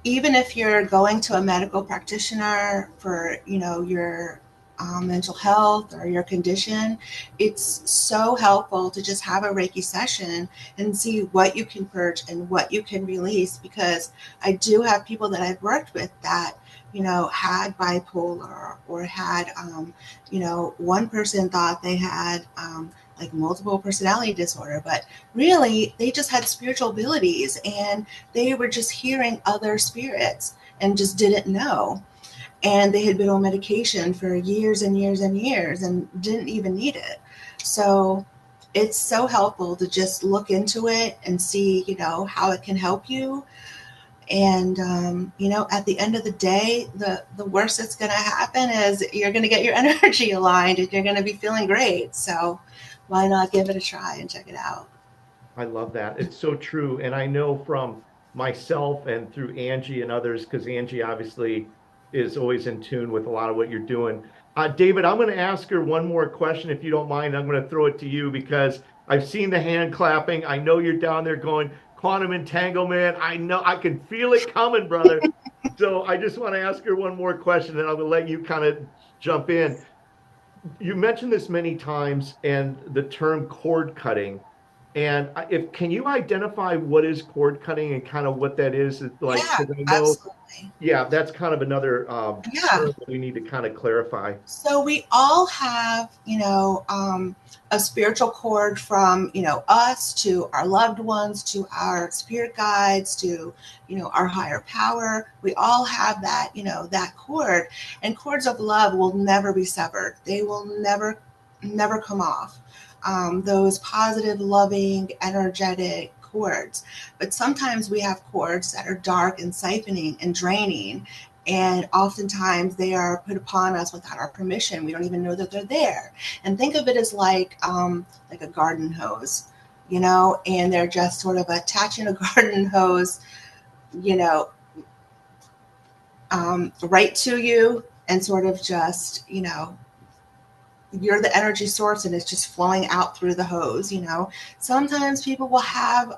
Speaker 2: even if you're going to a medical practitioner for, your mental health or your condition, it's so helpful to just have a Reiki session and see what you can purge and what you can release. Because I do have people that I've worked with that, had bipolar or had, one person thought they had, like multiple personality disorder, but really they just had spiritual abilities and they were just hearing other spirits and just didn't know. And they had been on medication for years and years and years and didn't even need it. So it's so helpful to just look into it and see, how it can help you. And, at the end of the day, the worst that's going to happen is you're going to get your energy aligned and you're going to be feeling great. So why not give it a try and check it out?
Speaker 1: I love that. It's so true. And I know from myself and through Angie and others, because Angie obviously is always in tune with a lot of what you're doing. David, I'm going to ask her one more question, if you don't mind. I'm going to throw it to you because I've seen the hand clapping. I know you're down there going, quantum entanglement. I know I can feel it coming, brother. So I just want to ask her one more question and I'm going to let you kind of jump in. You mentioned this many times and the term cord cutting. And if can you identify what is cord cutting and kind of what that is? It's like,
Speaker 2: Yeah,
Speaker 1: because I know,
Speaker 2: absolutely.
Speaker 1: yeah, that's kind of another
Speaker 2: Yeah.
Speaker 1: term that we need to kind of clarify.
Speaker 2: So we all have, a spiritual cord from, us to our loved ones, to our spirit guides, to, our higher power. We all have that, that cord, and cords of love will never be severed. They will never, never come off. Those positive, loving, energetic cords. But sometimes we have cords that are dark and siphoning and draining. And oftentimes they are put upon us without our permission. We don't even know that they're there. And think of it as like a garden hose, and they're just sort of attaching a garden hose, you know, right to you and sort of just, you're the energy source and it's just flowing out through the hose. Sometimes people will have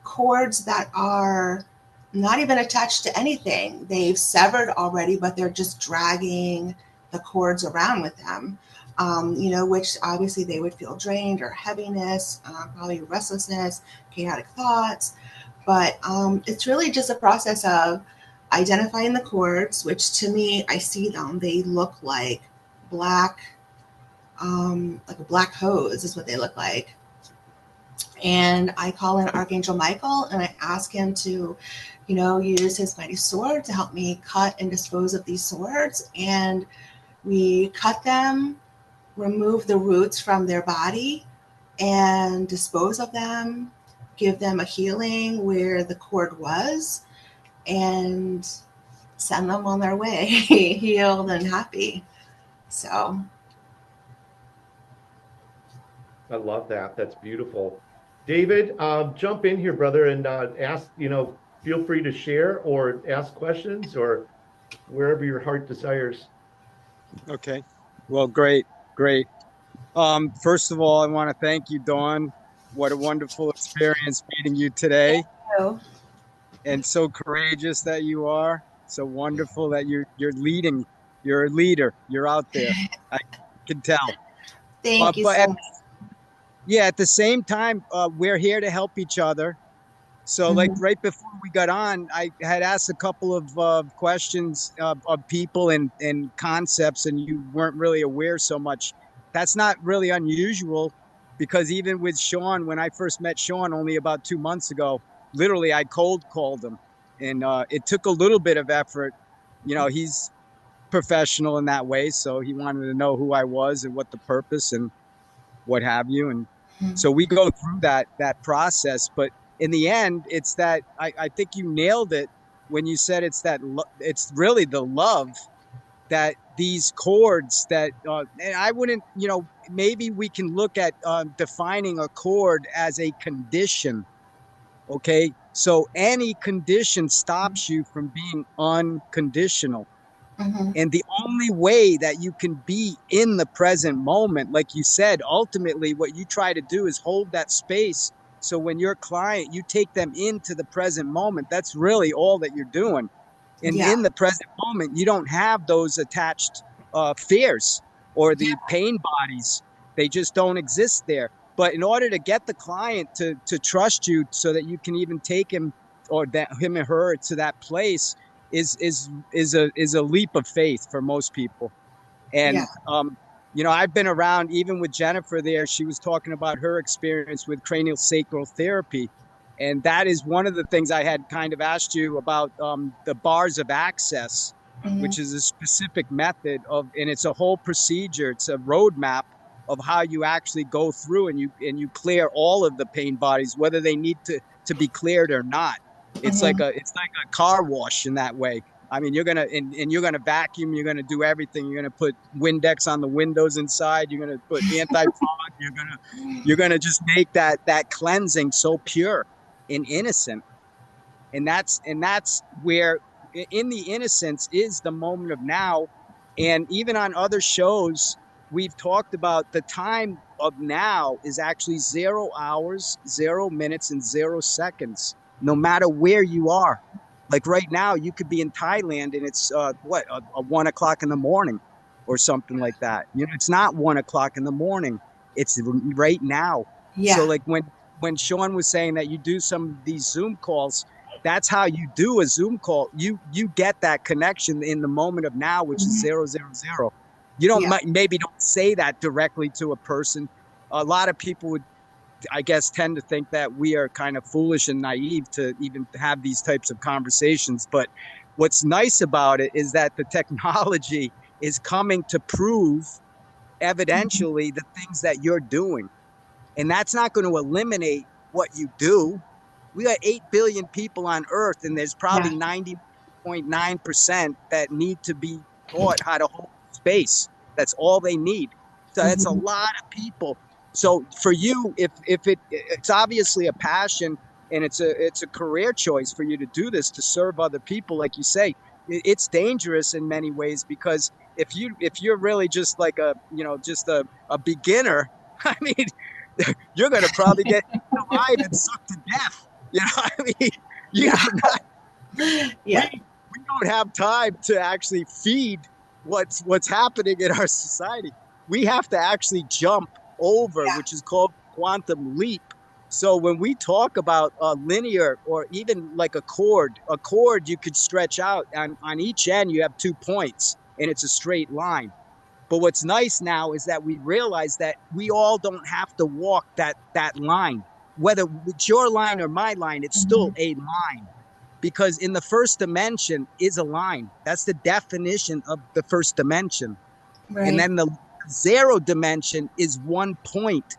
Speaker 2: cords that are not even attached to anything. They've severed already, but they're just dragging the cords around with them, which obviously they would feel drained or heaviness, probably restlessness, chaotic thoughts. But it's really just a process of identifying the cords, which to me, I see them. They look like a black hose is what they look like. And I call in Archangel Michael and I ask him to, use his mighty sword to help me cut and dispose of these swords. And we cut them, remove the roots from their body and dispose of them, give them a healing where the cord was, and send them on their way healed and happy. So
Speaker 1: I love that. That's beautiful. David, jump in here, brother, and ask, feel free to share or ask questions or wherever your heart desires.
Speaker 4: Okay. Well, great. First of all, I want to thank you, Dawn. What a wonderful experience meeting you today.
Speaker 2: Hello.
Speaker 4: And so courageous that you are. So wonderful that you're leading. You're a leader. You're out there. I can tell.
Speaker 2: Thank you
Speaker 4: But
Speaker 2: so much.
Speaker 4: at the same time, we're here to help each other. So like right before we got on, I had asked a couple of questions of people and concepts, and you weren't really aware so much. That's not really unusual because even with Sean, when I first met Sean only about 2 months ago, literally I cold called him, and it took a little bit of effort. You know, he's professional in that way, so he wanted to know who I was and what the purpose and what have you. And so we go through that process. But in the end, it's that I think you nailed it when you said it's that it's really the love that these chords that and I wouldn't, you know, maybe we can look at defining a chord as a condition. Okay, so any condition stops you from being unconditional. And the only way that you can be in the present moment, like you said, ultimately what you try to do is hold that space. So when you're a client, you take them into the present moment. That's really all that you're doing. And
Speaker 2: Yeah.
Speaker 4: in the present moment, you don't have those attached fears or the pain bodies. They just don't exist there. But in order to get the client to trust you so that you can even take him or that him or her to that place, is a leap of faith for most people. And
Speaker 2: Yeah.
Speaker 4: you know, I've been around even with Jennifer there. She was talking about her experience with cranial sacral therapy. And that is one of the things I had kind of asked you about, the bars of access, which is a specific method of, and it's a whole procedure. It's a roadmap of how you actually go through and you clear all of the pain bodies, whether they need to be cleared or not. It's like a car wash in that way. I mean, you're gonna and you're gonna vacuum. You're gonna do everything. You're gonna put Windex on the windows inside. You're gonna put anti-fog. You're gonna just make that cleansing so pure and innocent. And that's where in the innocence is the moment of now. And even on other shows, we've talked about the time of now is actually 0 hours, 0 minutes, and 0 seconds, no matter where you are. Like right now, you could be in Thailand and it's a 1 o'clock in the morning or something like that. You know, it's not 1 o'clock in the morning. It's right now.
Speaker 2: Yeah.
Speaker 4: So like when Sean was saying that you do some of these Zoom calls, that's how you do a Zoom call. You get that connection in the moment of now, which is 000. You don't maybe don't say that directly to a person. A lot of people would, I guess, tend to think that we are kind of foolish and naive to even have these types of conversations. But what's nice about it is that the technology is coming to prove evidentially the things that you're doing. And that's not going to eliminate what you do. We got 8 billion people on Earth, and there's probably 90.9% that need to be taught how to hold space. That's all they need. So it's a lot of people. So for you, if it's obviously a passion and it's a career choice for you to do this, to serve other people, like you say, it's dangerous in many ways, because if you're really just like just a beginner, I mean, you're going to probably get eaten alive and sucked to death. You know what I mean? We don't have time to actually feed what's happening in our society. We have to actually jump over, which is called quantum leap. So when we talk about a linear or even like a chord you could stretch out on each end. You have 2 points and it's a straight line. But what's nice now is that we realize that we all don't have to walk that line. Whether it's your line or my line, it's still a line. Because in the first dimension is a line. That's the definition of the first dimension. Right. And then the 0 dimension is 1 point.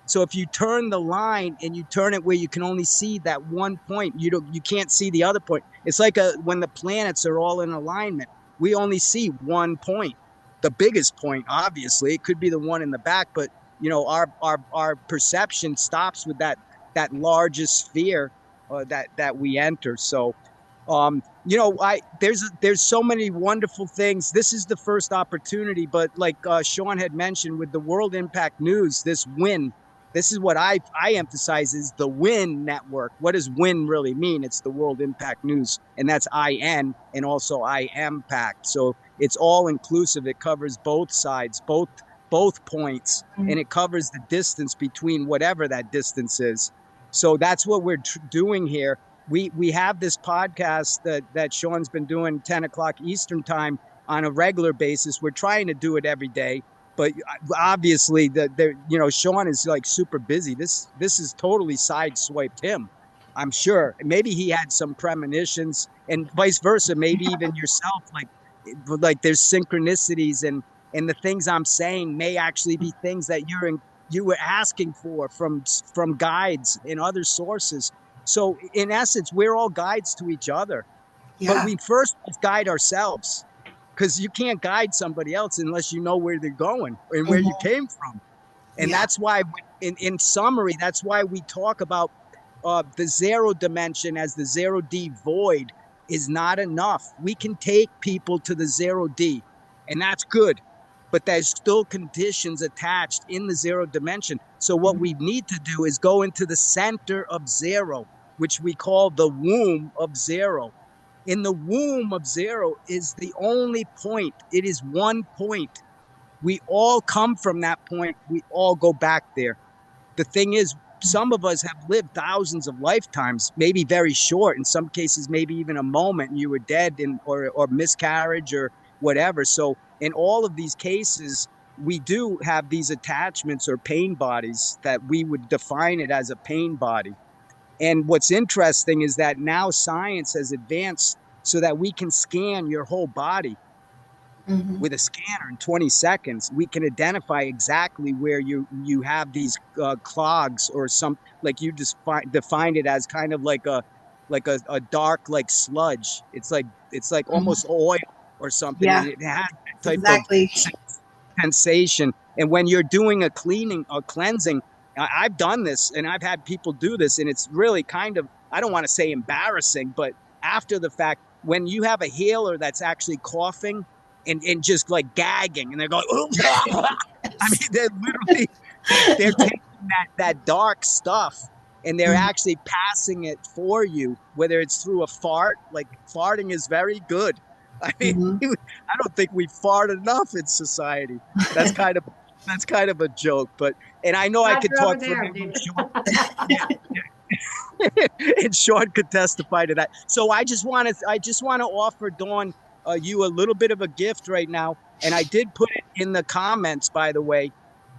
Speaker 4: So if you turn the line and you turn it where you can only see that 1 point, you can't see the other point. It's like when the planets are all in alignment, we only see 1 point. The biggest point, obviously, it could be the one in the back, but our perception stops with that largest sphere that we enter. So there's so many wonderful things. This is the first opportunity, but like Sean had mentioned with the World Impact News, this WIN, this is what I emphasize is the WIN network. What does WIN really mean? It's the World Impact News, and that's IN and also I am packed. So it's all inclusive. It covers both sides, both points, and it covers the distance between whatever that distance is. So that's what we're doing here. We have this podcast that Sean's been doing 10 o'clock Eastern time on a regular basis. We're trying to do it every day, but obviously Sean is like super busy. This is totally sideswiped him. I'm sure maybe he had some premonitions and vice versa. Maybe even yourself, like there's synchronicities and the things I'm saying may actually be things that you were asking for from guides and other sources. So in essence, we're all guides to each other, but
Speaker 2: Yeah.
Speaker 4: we first guide ourselves, because you can't guide somebody else unless you know where they're going and where you came from. And
Speaker 2: Yeah.
Speaker 4: that's why, in summary, that's why we talk about the zero dimension as the 0D void is not enough. We can take people to the 0D, and that's good, but there's still conditions attached in the zero dimension. So what we need to do is go into the center of zero, which we call the womb of zero. In the womb of zero is the only point. It is one point. We all come from that point. We all go back there. The thing is, some of us have lived thousands of lifetimes, maybe very short, in some cases, maybe even a moment, and you were dead or miscarriage or whatever. So in all of these cases, we do have these attachments or pain bodies that we would define it as a pain body. And what's interesting is that now science has advanced so that we can scan your whole body with a scanner in 20 seconds. We can identify exactly where you have these clogs or some, like you just defined it as kind of like a dark like sludge. It's like almost oil or something.
Speaker 2: Yeah.
Speaker 4: It has that type
Speaker 2: Exactly.
Speaker 4: of sensation. And when you're doing a cleaning or cleansing, I've done this and I've had people do this, and it's really kind of, I don't want to say embarrassing, but after the fact, when you have a healer that's actually coughing and just like gagging, and they're going, I mean, they're literally, they're taking that dark stuff and they're actually passing it for you, whether it's through a fart. Like farting is very good. I mean, I don't think we fart enough in society. That's kind of a joke, and I know I could talk for Sean. And Sean could testify to that. So I just want to offer Dawn you a little bit of a gift right now, and I did put it in the comments, by the way.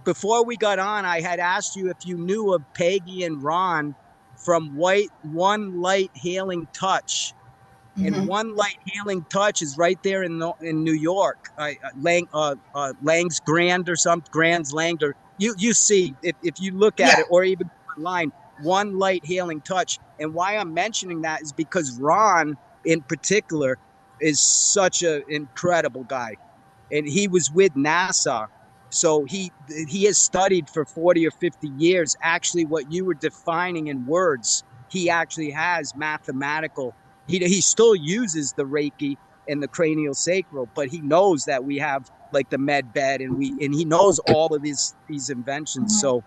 Speaker 4: Before we got on, I had asked you if you knew of Peggy and Ron from One Light Healing Touch. And One Light Healing Touch is right there in New York, Lang's Grand or something, Grand's Lang, or you see if you look at it, or even online, One Light Healing Touch. And why I'm mentioning that is because Ron in particular is such an incredible guy, and he was with NASA. So he has studied for 40 or 50 years actually what you were defining in words. He actually has mathematical. He still uses the Reiki and the cranial sacral, but he knows that we have like the med bed, and he knows all of these inventions. So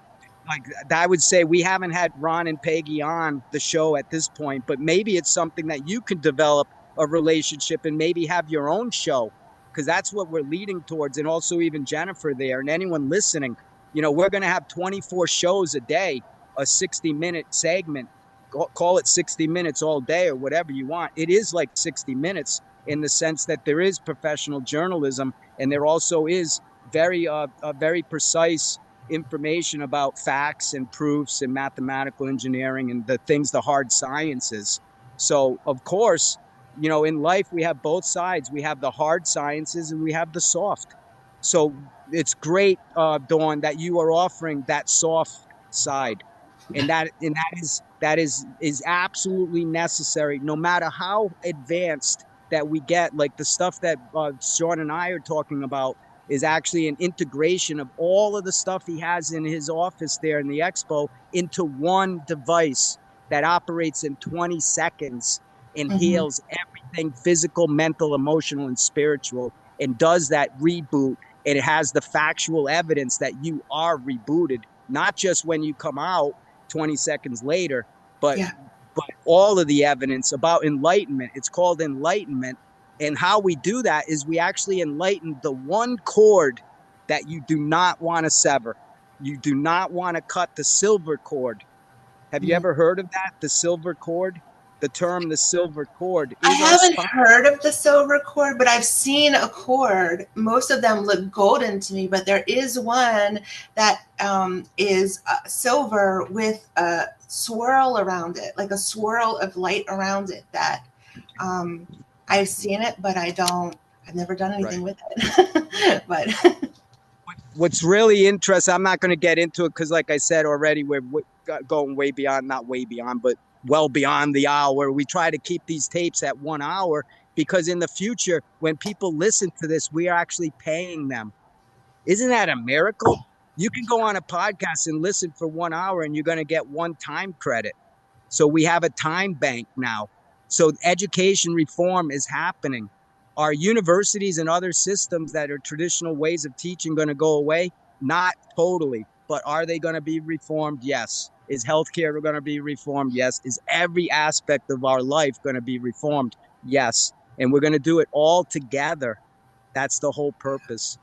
Speaker 4: like I would say, we haven't had Ron and Peggy on the show at this point, but maybe it's something that you can develop a relationship and maybe have your own show, because that's what we're leading towards. And also even Jennifer there and anyone listening, we're going to have 24 shows a day, a 60-minute segment. Call it 60 minutes all day or whatever you want. It is like 60 minutes in the sense that there is professional journalism, and there also is very precise information about facts and proofs and mathematical engineering and the hard sciences. So of course, in life we have both sides. We have the hard sciences and we have the soft. So it's great, Dawn, that you are offering that soft side. And that is absolutely necessary, no matter how advanced that we get. Like the stuff that Sean and I are talking about is actually an integration of all of the stuff he has in his office there in the expo into one device that operates in 20 seconds and heals everything physical, mental, emotional, and spiritual, and does that reboot. And it has the factual evidence that you are rebooted, not just when you come out 20 seconds later, but all of the evidence about enlightenment. It's called enlightenment. And how we do that is we actually enlighten the one cord that you do not want to sever. You do not want to cut the silver cord. Have you ever heard of that? The silver cord? The term the silver cord
Speaker 2: I
Speaker 4: is our
Speaker 2: haven't
Speaker 4: spine.
Speaker 2: heard of the silver cord, but I've seen a cord. Most of them look golden to me, but there is one that is silver with a swirl around it, like a swirl of light around it that I've seen it, but I've never done anything with it. But
Speaker 4: What's really interesting, I'm not going to get into it because, like I said already, we're going way beyond, not way beyond, but well beyond the hour. We try to keep these tapes at 1 hour because in the future, when people listen to this, we are actually paying them. Isn't that a miracle? You can go on a podcast and listen for 1 hour and you're going to get one time credit. So we have a time bank now. So education reform is happening. Are universities and other systems that are traditional ways of teaching going to go away? Not totally, but are they going to be reformed? Yes. Is healthcare going to be reformed? Yes. Is every aspect of our life going to be reformed? Yes. And we're going to do it all together. That's the whole purpose.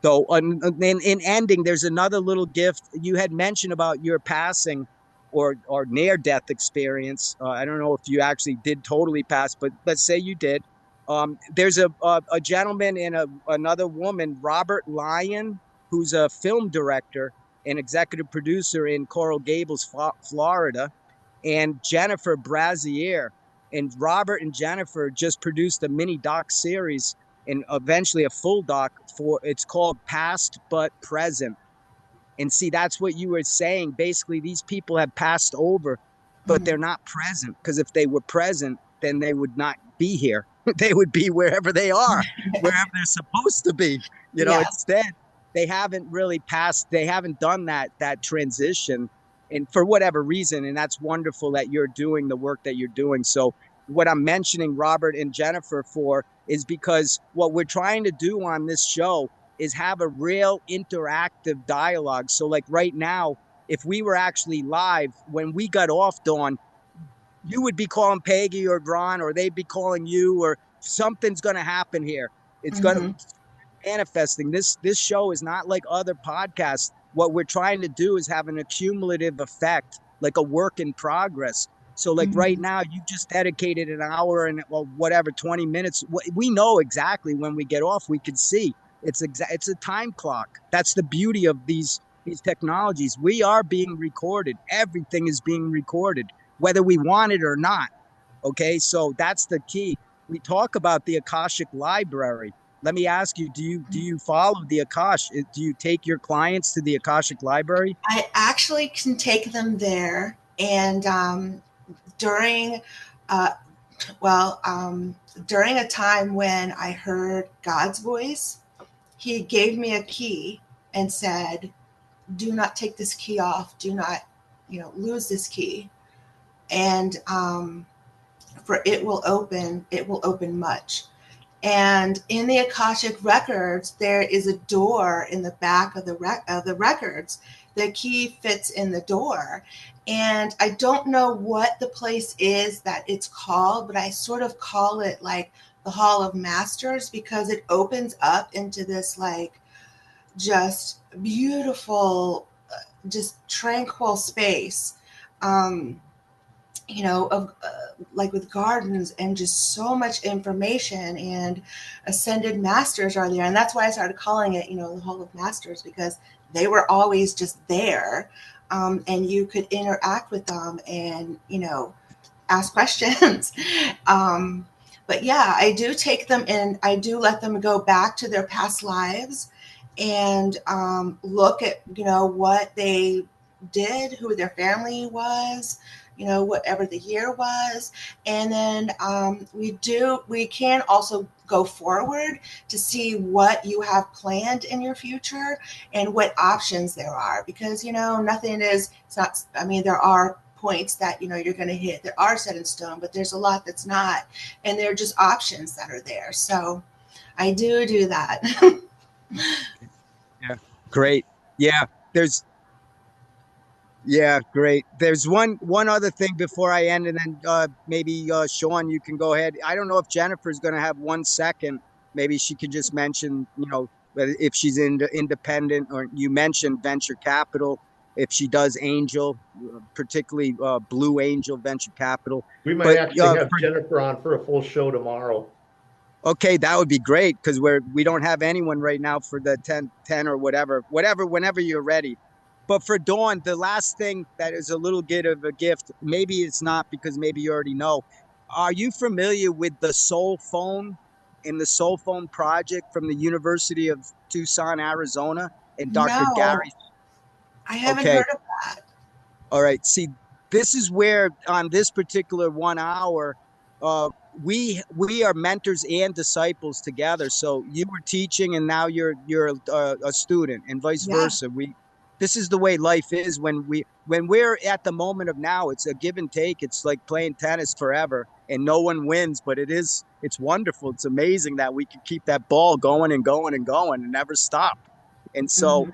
Speaker 4: So in ending, there's another little gift you had mentioned about your passing or near death experience. I don't know if you actually did totally pass, but let's say you did. There's a gentleman and another woman, Robert Lyon, who's a film director and executive producer in Coral Gables, Florida, and Jennifer Brazier. And Robert and Jennifer just produced a mini doc series and eventually a full doc for, it's called Past But Present. And see, that's what you were saying. Basically, these people have passed over, but they're not present, because if they were present, then they would not be here. They would be wherever they are, wherever they're supposed to be. Instead, they haven't really passed. They haven't done that transition, and for whatever reason. And that's wonderful that you're doing the work that you're doing. So what I'm mentioning Robert and Jennifer for is because what we're trying to do on this show is have a real interactive dialogue. So like right now, if we were actually live, when we got off, Dawn, you would be calling Peggy or Ron, or they'd be calling you, or something's going to happen here. It's going to manifesting. This show is not like other podcasts. What we're trying to do is have an accumulative effect, like a work in progress. So like right now, you just dedicated an hour and whatever, 20 minutes. We know exactly when we get off, we can see. It's a time clock. That's the beauty of these technologies. We are being recorded. Everything is being recorded, whether we want it or not. Okay, so that's the key. We talk about the Akashic Library. Let me ask you, do you follow the Akash? Do you take your clients to the Akashic Library?
Speaker 2: I actually can take them there. And during during a time when I heard God's voice, he gave me a key and said, do not take this key off. Do not, lose this key. And for it will open much. And in the Akashic records, there is a door in the back of the records. The key fits in the door. And I don't know what the place is that it's called, but I sort of call it like the Hall of Masters, because it opens up into this like just beautiful, just tranquil space. Like with gardens and just so much information, and ascended masters are there. And that's why I started calling it, the Hall of Masters, because they were always just there. And you could interact with them and, ask questions. But yeah, I do take them and I do let them go back to their past lives and look at, what they did, who their family was, whatever the year was. And then we can also go forward to see what you have planned in your future and what options there are, because, nothing is, there are points that, you're going to hit that are set in stone, but there's a lot that's not, and they're just options that are there. So I do that.
Speaker 4: Yeah. Great. Yeah. Great. There's one other thing before I end, and then maybe Sean, you can go ahead. I don't know if Jennifer's going to have 1 second. Maybe she could just mention, if she's independent, or you mentioned venture capital. if she does angel, particularly Blue Angel Venture Capital.
Speaker 1: We might
Speaker 4: But
Speaker 1: actually have Jennifer on for a full show tomorrow.
Speaker 4: okay, that would be great because we don't have anyone right now for the 10 or whenever you're ready. But for Dawn, the last thing that is a little bit of a gift, maybe it's not because maybe you already know. Are you familiar with the Soul Phone and the Soul Phone project from the University of Tucson, Arizona, and Dr.
Speaker 2: No,
Speaker 4: Gary?
Speaker 2: I haven't
Speaker 4: Okay,
Speaker 2: heard of that.
Speaker 4: all right. See, this is where on this particular 1 hour, uh, we are mentors and disciples together. So you were teaching, and now you're a student, and vice
Speaker 2: Yeah.
Speaker 4: versa. This is the way life is when we're at the moment of now. It's a give and take. It's like playing tennis forever, and no one wins. But it's wonderful. It's amazing that we can keep that ball going and going and going and never stop. And so
Speaker 3: Mhm.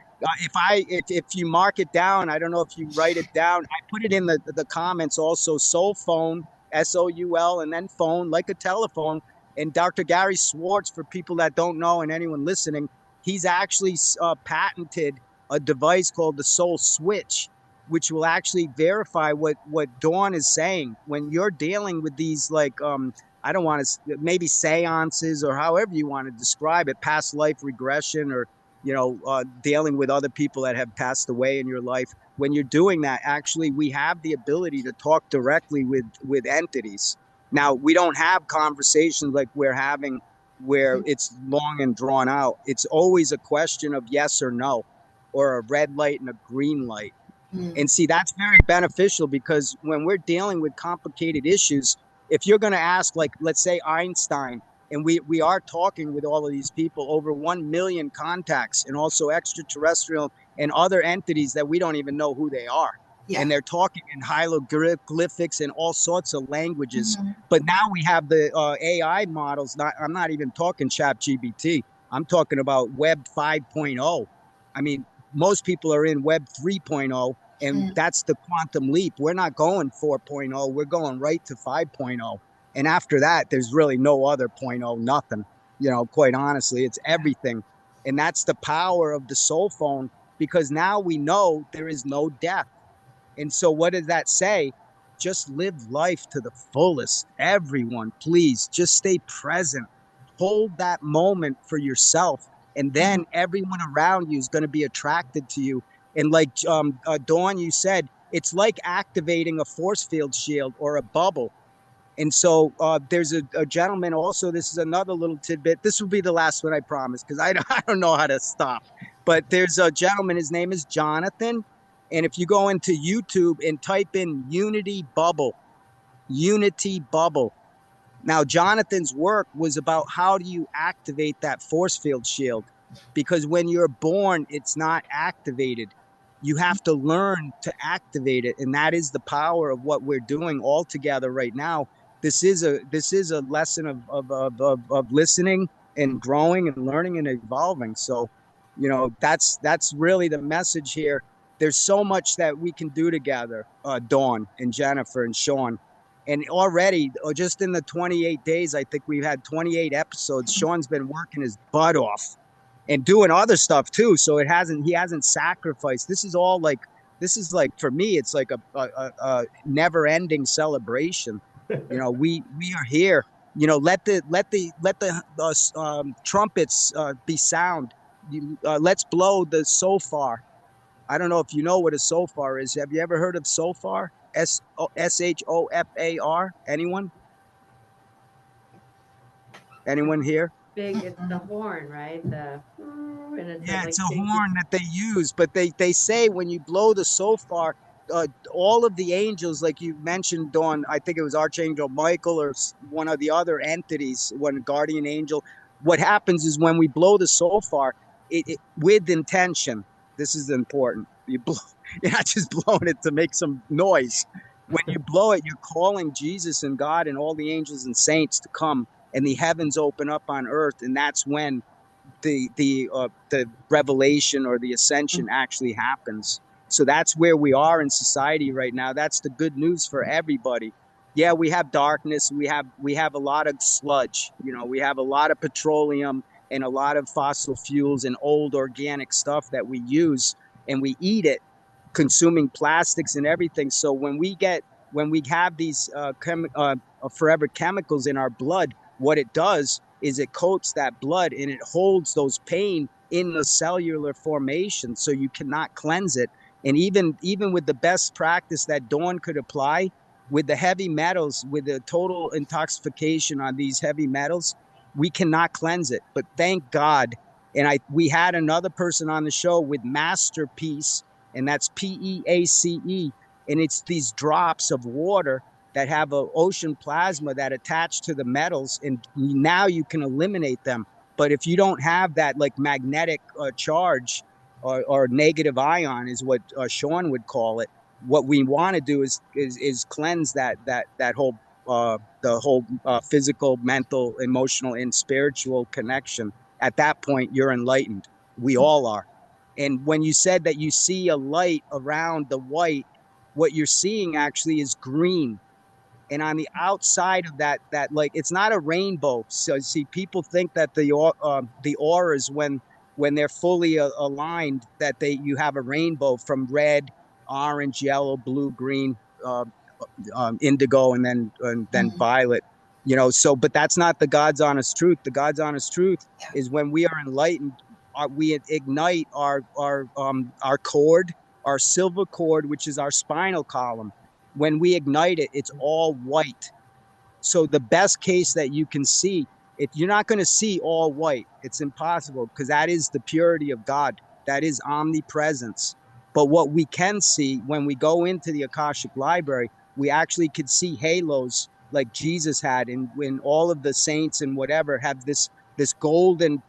Speaker 4: if you mark it down, I don't know if you write it down. I put it in the comments also. Soul Phone, SOUL, and then phone like a telephone. And Dr. Gary Swartz, for people that don't know and anyone listening, he's actually patented a device called the Soul Switch, which will actually verify what Dawn is saying when you're dealing with these I don't want to maybe seances or however you want to describe it, past life regression or dealing with other people that have passed away in your life. When you're doing that, actually, we have the ability to talk directly with entities. Now, we don't have conversations like we're having where it's long and drawn out. It's always a question of yes or no, or a red light and a green light.
Speaker 2: Mm.
Speaker 4: And see, that's very beneficial because when we're dealing with complicated issues, if you're going to ask, like, let's say Einstein, and we are talking with all of these people, over 1 million contacts, and also extraterrestrial and other entities that we don't even know who they are.
Speaker 2: Yeah.
Speaker 4: And they're talking in hieroglyphics and all sorts of languages.
Speaker 2: Mhm.
Speaker 4: But now we have the AI models. I'm not even talking ChatGPT. I'm talking about Web 5.0. I mean, most people are in Web 3.0, and
Speaker 2: Mm.
Speaker 4: that's the quantum leap. We're not going 4.0. We're going right to 5.0. And after that, there's really no other point oh, nothing. Quite honestly, it's everything. And that's the power of the soul phone because now we know there is no death. And so, what does that say? Just live life to the fullest. Everyone, please just stay present. Hold that moment for yourself. And then everyone around you is going to be attracted to you. And like Dawn, you said, it's like activating a force field shield or a bubble. And so there's a gentleman also. This is another little tidbit. This will be the last one, I promise, because I don't know how to stop. But there's a gentleman. His name is Jonathan. And if you go into YouTube and type in Unity Bubble. Now, Jonathan's work was about how do you activate that force field shield? Because when you're born, it's not activated. You have to learn to activate it. And that is the power of what we're doing all together right now. This is a lesson of listening and growing and learning and evolving. So, that's really the message here. There's so much that we can do together, Dawn and Jennifer and Sean. And already, just in the 28 days, I think we've had 28 episodes. Sean's been working his butt off and doing other stuff too. So he hasn't sacrificed. This is for me, it's like a never ending celebration. We are here. Let the trumpets be sound. Let's blow the shofar. I don't know if you know what a shofar is. Have you ever heard of shofar? Shofar? Anyone? Anyone here?
Speaker 3: Big, it's the horn, right? And it's
Speaker 4: Yeah,
Speaker 3: like
Speaker 4: it's a
Speaker 3: big.
Speaker 4: horn that they use, but they say when you blow the shofar, all of the angels, like you mentioned, Dawn, I think it was Archangel Michael or one of the other entities, one guardian angel. What happens is when we blow the shofar, with intention. This is important. You're not just blowing it to make some noise. When you blow it, you're calling Jesus and God and all the angels and saints to come, and the heavens open up on earth, and that's when the revelation or the ascension actually happens. So that's where we are in society right now. That's the good news for everybody. Yeah, we have darkness. We have a lot of sludge. We have a lot of petroleum and a lot of fossil fuels and old organic stuff that we use, and we eat it. consuming plastics and everything. So when we have these forever chemicals in our blood, what it does is it coats that blood and it holds those pain in the cellular formation, so you cannot cleanse it. And even with the best practice that Dawn could apply with the heavy metals, with the total intoxication on these heavy metals, we cannot cleanse it. But thank God, and we had another person on the show with Masterpiece, and that's PEACE, and it's these drops of water that have an ocean plasma that attach to the metals, and now you can eliminate them. But if you don't have that like magnetic charge or negative ion is what Sean would call it, what we want to do is cleanse that whole the whole physical, mental, emotional, and spiritual connection. At that point, you're enlightened. We all are. And when you said that you see a light around the white, what you're seeing actually is green. And on the outside of that like, it's not a rainbow. So see, people think that the auras, when they're fully aligned, that you have a rainbow from red, orange, yellow, blue, green, indigo, and then violet. So, but that's not the God's honest truth. The God's honest truth is when we are enlightened, we ignite our cord, our silver cord, which is our spinal column. When we ignite it, it's all white. So the best case that you can see, you're not going to see all white. It's impossible, because that is the purity of God. That is omnipresence. But what we can see when we go into the Akashic Library, we actually could see halos like Jesus had, and when all of the saints and whatever have this golden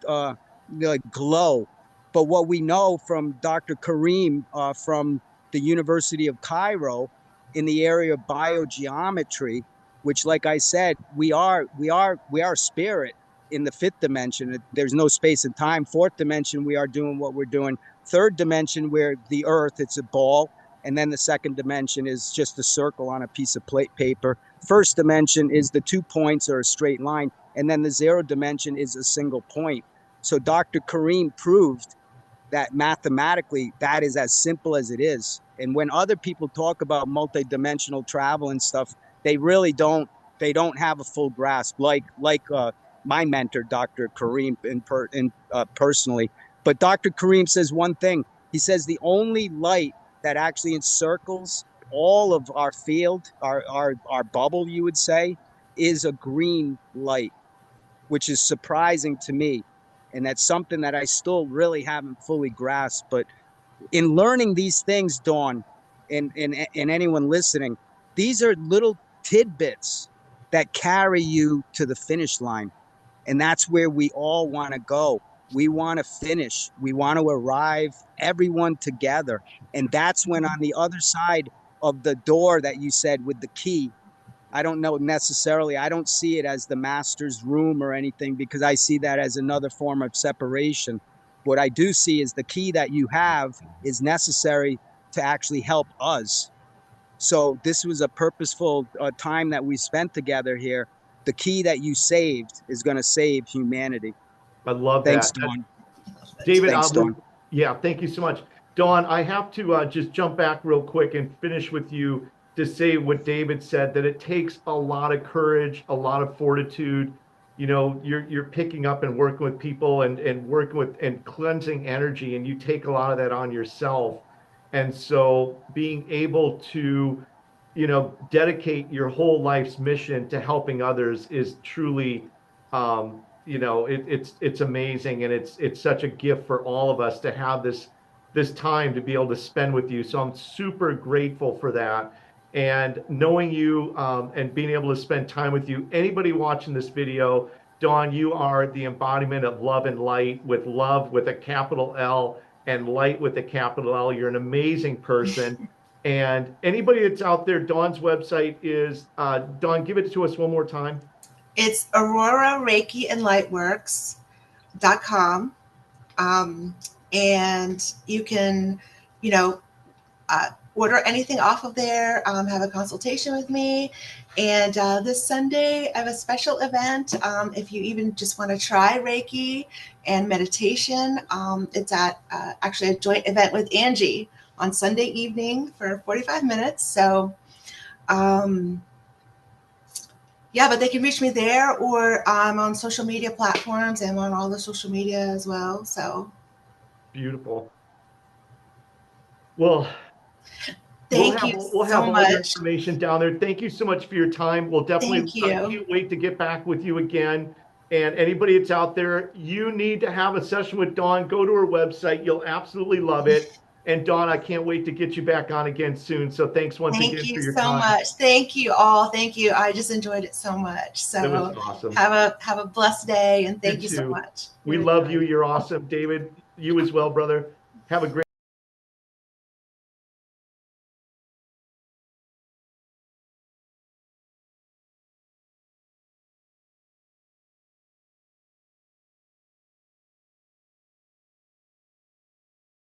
Speaker 4: glow. But what we know from Dr. Kareem from the University of Cairo in the area of biogeometry, which, like I said, we are spirit in the fifth dimension. There's no space and time. Fourth dimension, we are doing what we're doing. Third dimension, where the earth, it's a ball. And then the second dimension is just a circle on a piece of paper. First dimension is the 2 points or a straight line. And then the 0 dimension is a single point. So Dr. Kareem proved that mathematically that is as simple as it is. And when other people talk about multidimensional travel and stuff, they really don't have a full grasp, like my mentor, Dr. Kareem, personally. But Dr. Kareem says one thing. He says the only light that actually encircles all of our field, our bubble, you would say, is a green light, which is surprising to me. And that's something that I still really haven't fully grasped. But in learning these things, Dawn, and anyone listening, these are little tidbits that carry you to the finish line. And that's where we all want to go. We want to finish. We want to arrive, everyone together. And that's when on the other side of the door that you said with the key, I don't know necessarily, I don't see it as the master's room or anything, because I see that as another form of separation. What I do see is the key that you have is necessary to actually help us. So this was a purposeful time that we spent together here. The key that you saved is going to save humanity.
Speaker 1: I love
Speaker 4: Thanks,
Speaker 1: that.
Speaker 4: Dawn.
Speaker 1: David,
Speaker 4: Thanks, Dawn.
Speaker 1: Yeah, thank you so much. Dawn, I have to just jump back real quick and finish with you to say what David said, that it takes a lot of courage, a lot of fortitude. You're picking up and working with people and working with and cleansing energy, and you take a lot of that on yourself. And so being able to, dedicate your whole life's mission to helping others is truly, it's amazing. And it's such a gift for all of us to have this time to be able to spend with you. So I'm super grateful for that. And knowing you and being able to spend time with you, anybody watching this video, Dawn, you are the embodiment of love and light, with love with a capital L and light with a capital L. You're an amazing person. And anybody that's out there, Dawn's website is, Dawn, give it to us one more time.
Speaker 2: It's Aurora Reiki and Lightworks.com. And you can, order anything off of there, have a consultation with me. And this Sunday, I have a special event. If you even just want to try Reiki and meditation, it's at actually a joint event with Angie on Sunday evening for 45 minutes. So, yeah, but they can reach me there, or I'm on social media platforms. I'm on all the social media as well. So
Speaker 1: Beautiful. Well,
Speaker 2: thank you
Speaker 1: we'll have
Speaker 2: so
Speaker 1: all your
Speaker 2: much.
Speaker 1: information down there. Thank you so much for your time. We'll definitely,
Speaker 2: Thank
Speaker 1: I
Speaker 2: you.
Speaker 1: can't wait to get back with you again. And anybody that's out there, you need to have a session with Dawn. Go to her website. You'll absolutely love it. And Dawn, I can't wait to get you back on again soon. So thanks once
Speaker 2: Thank
Speaker 1: again
Speaker 2: you
Speaker 1: for your
Speaker 2: so
Speaker 1: time.
Speaker 2: much. Thank you all. Thank you. I just enjoyed it so much.
Speaker 1: It was
Speaker 2: So
Speaker 1: awesome.
Speaker 2: have a blessed day, and
Speaker 1: You
Speaker 2: thank you so
Speaker 1: too.
Speaker 2: much.
Speaker 1: We
Speaker 3: You as
Speaker 1: love
Speaker 3: well.
Speaker 1: you. You're awesome. David, you as well, brother. Have a great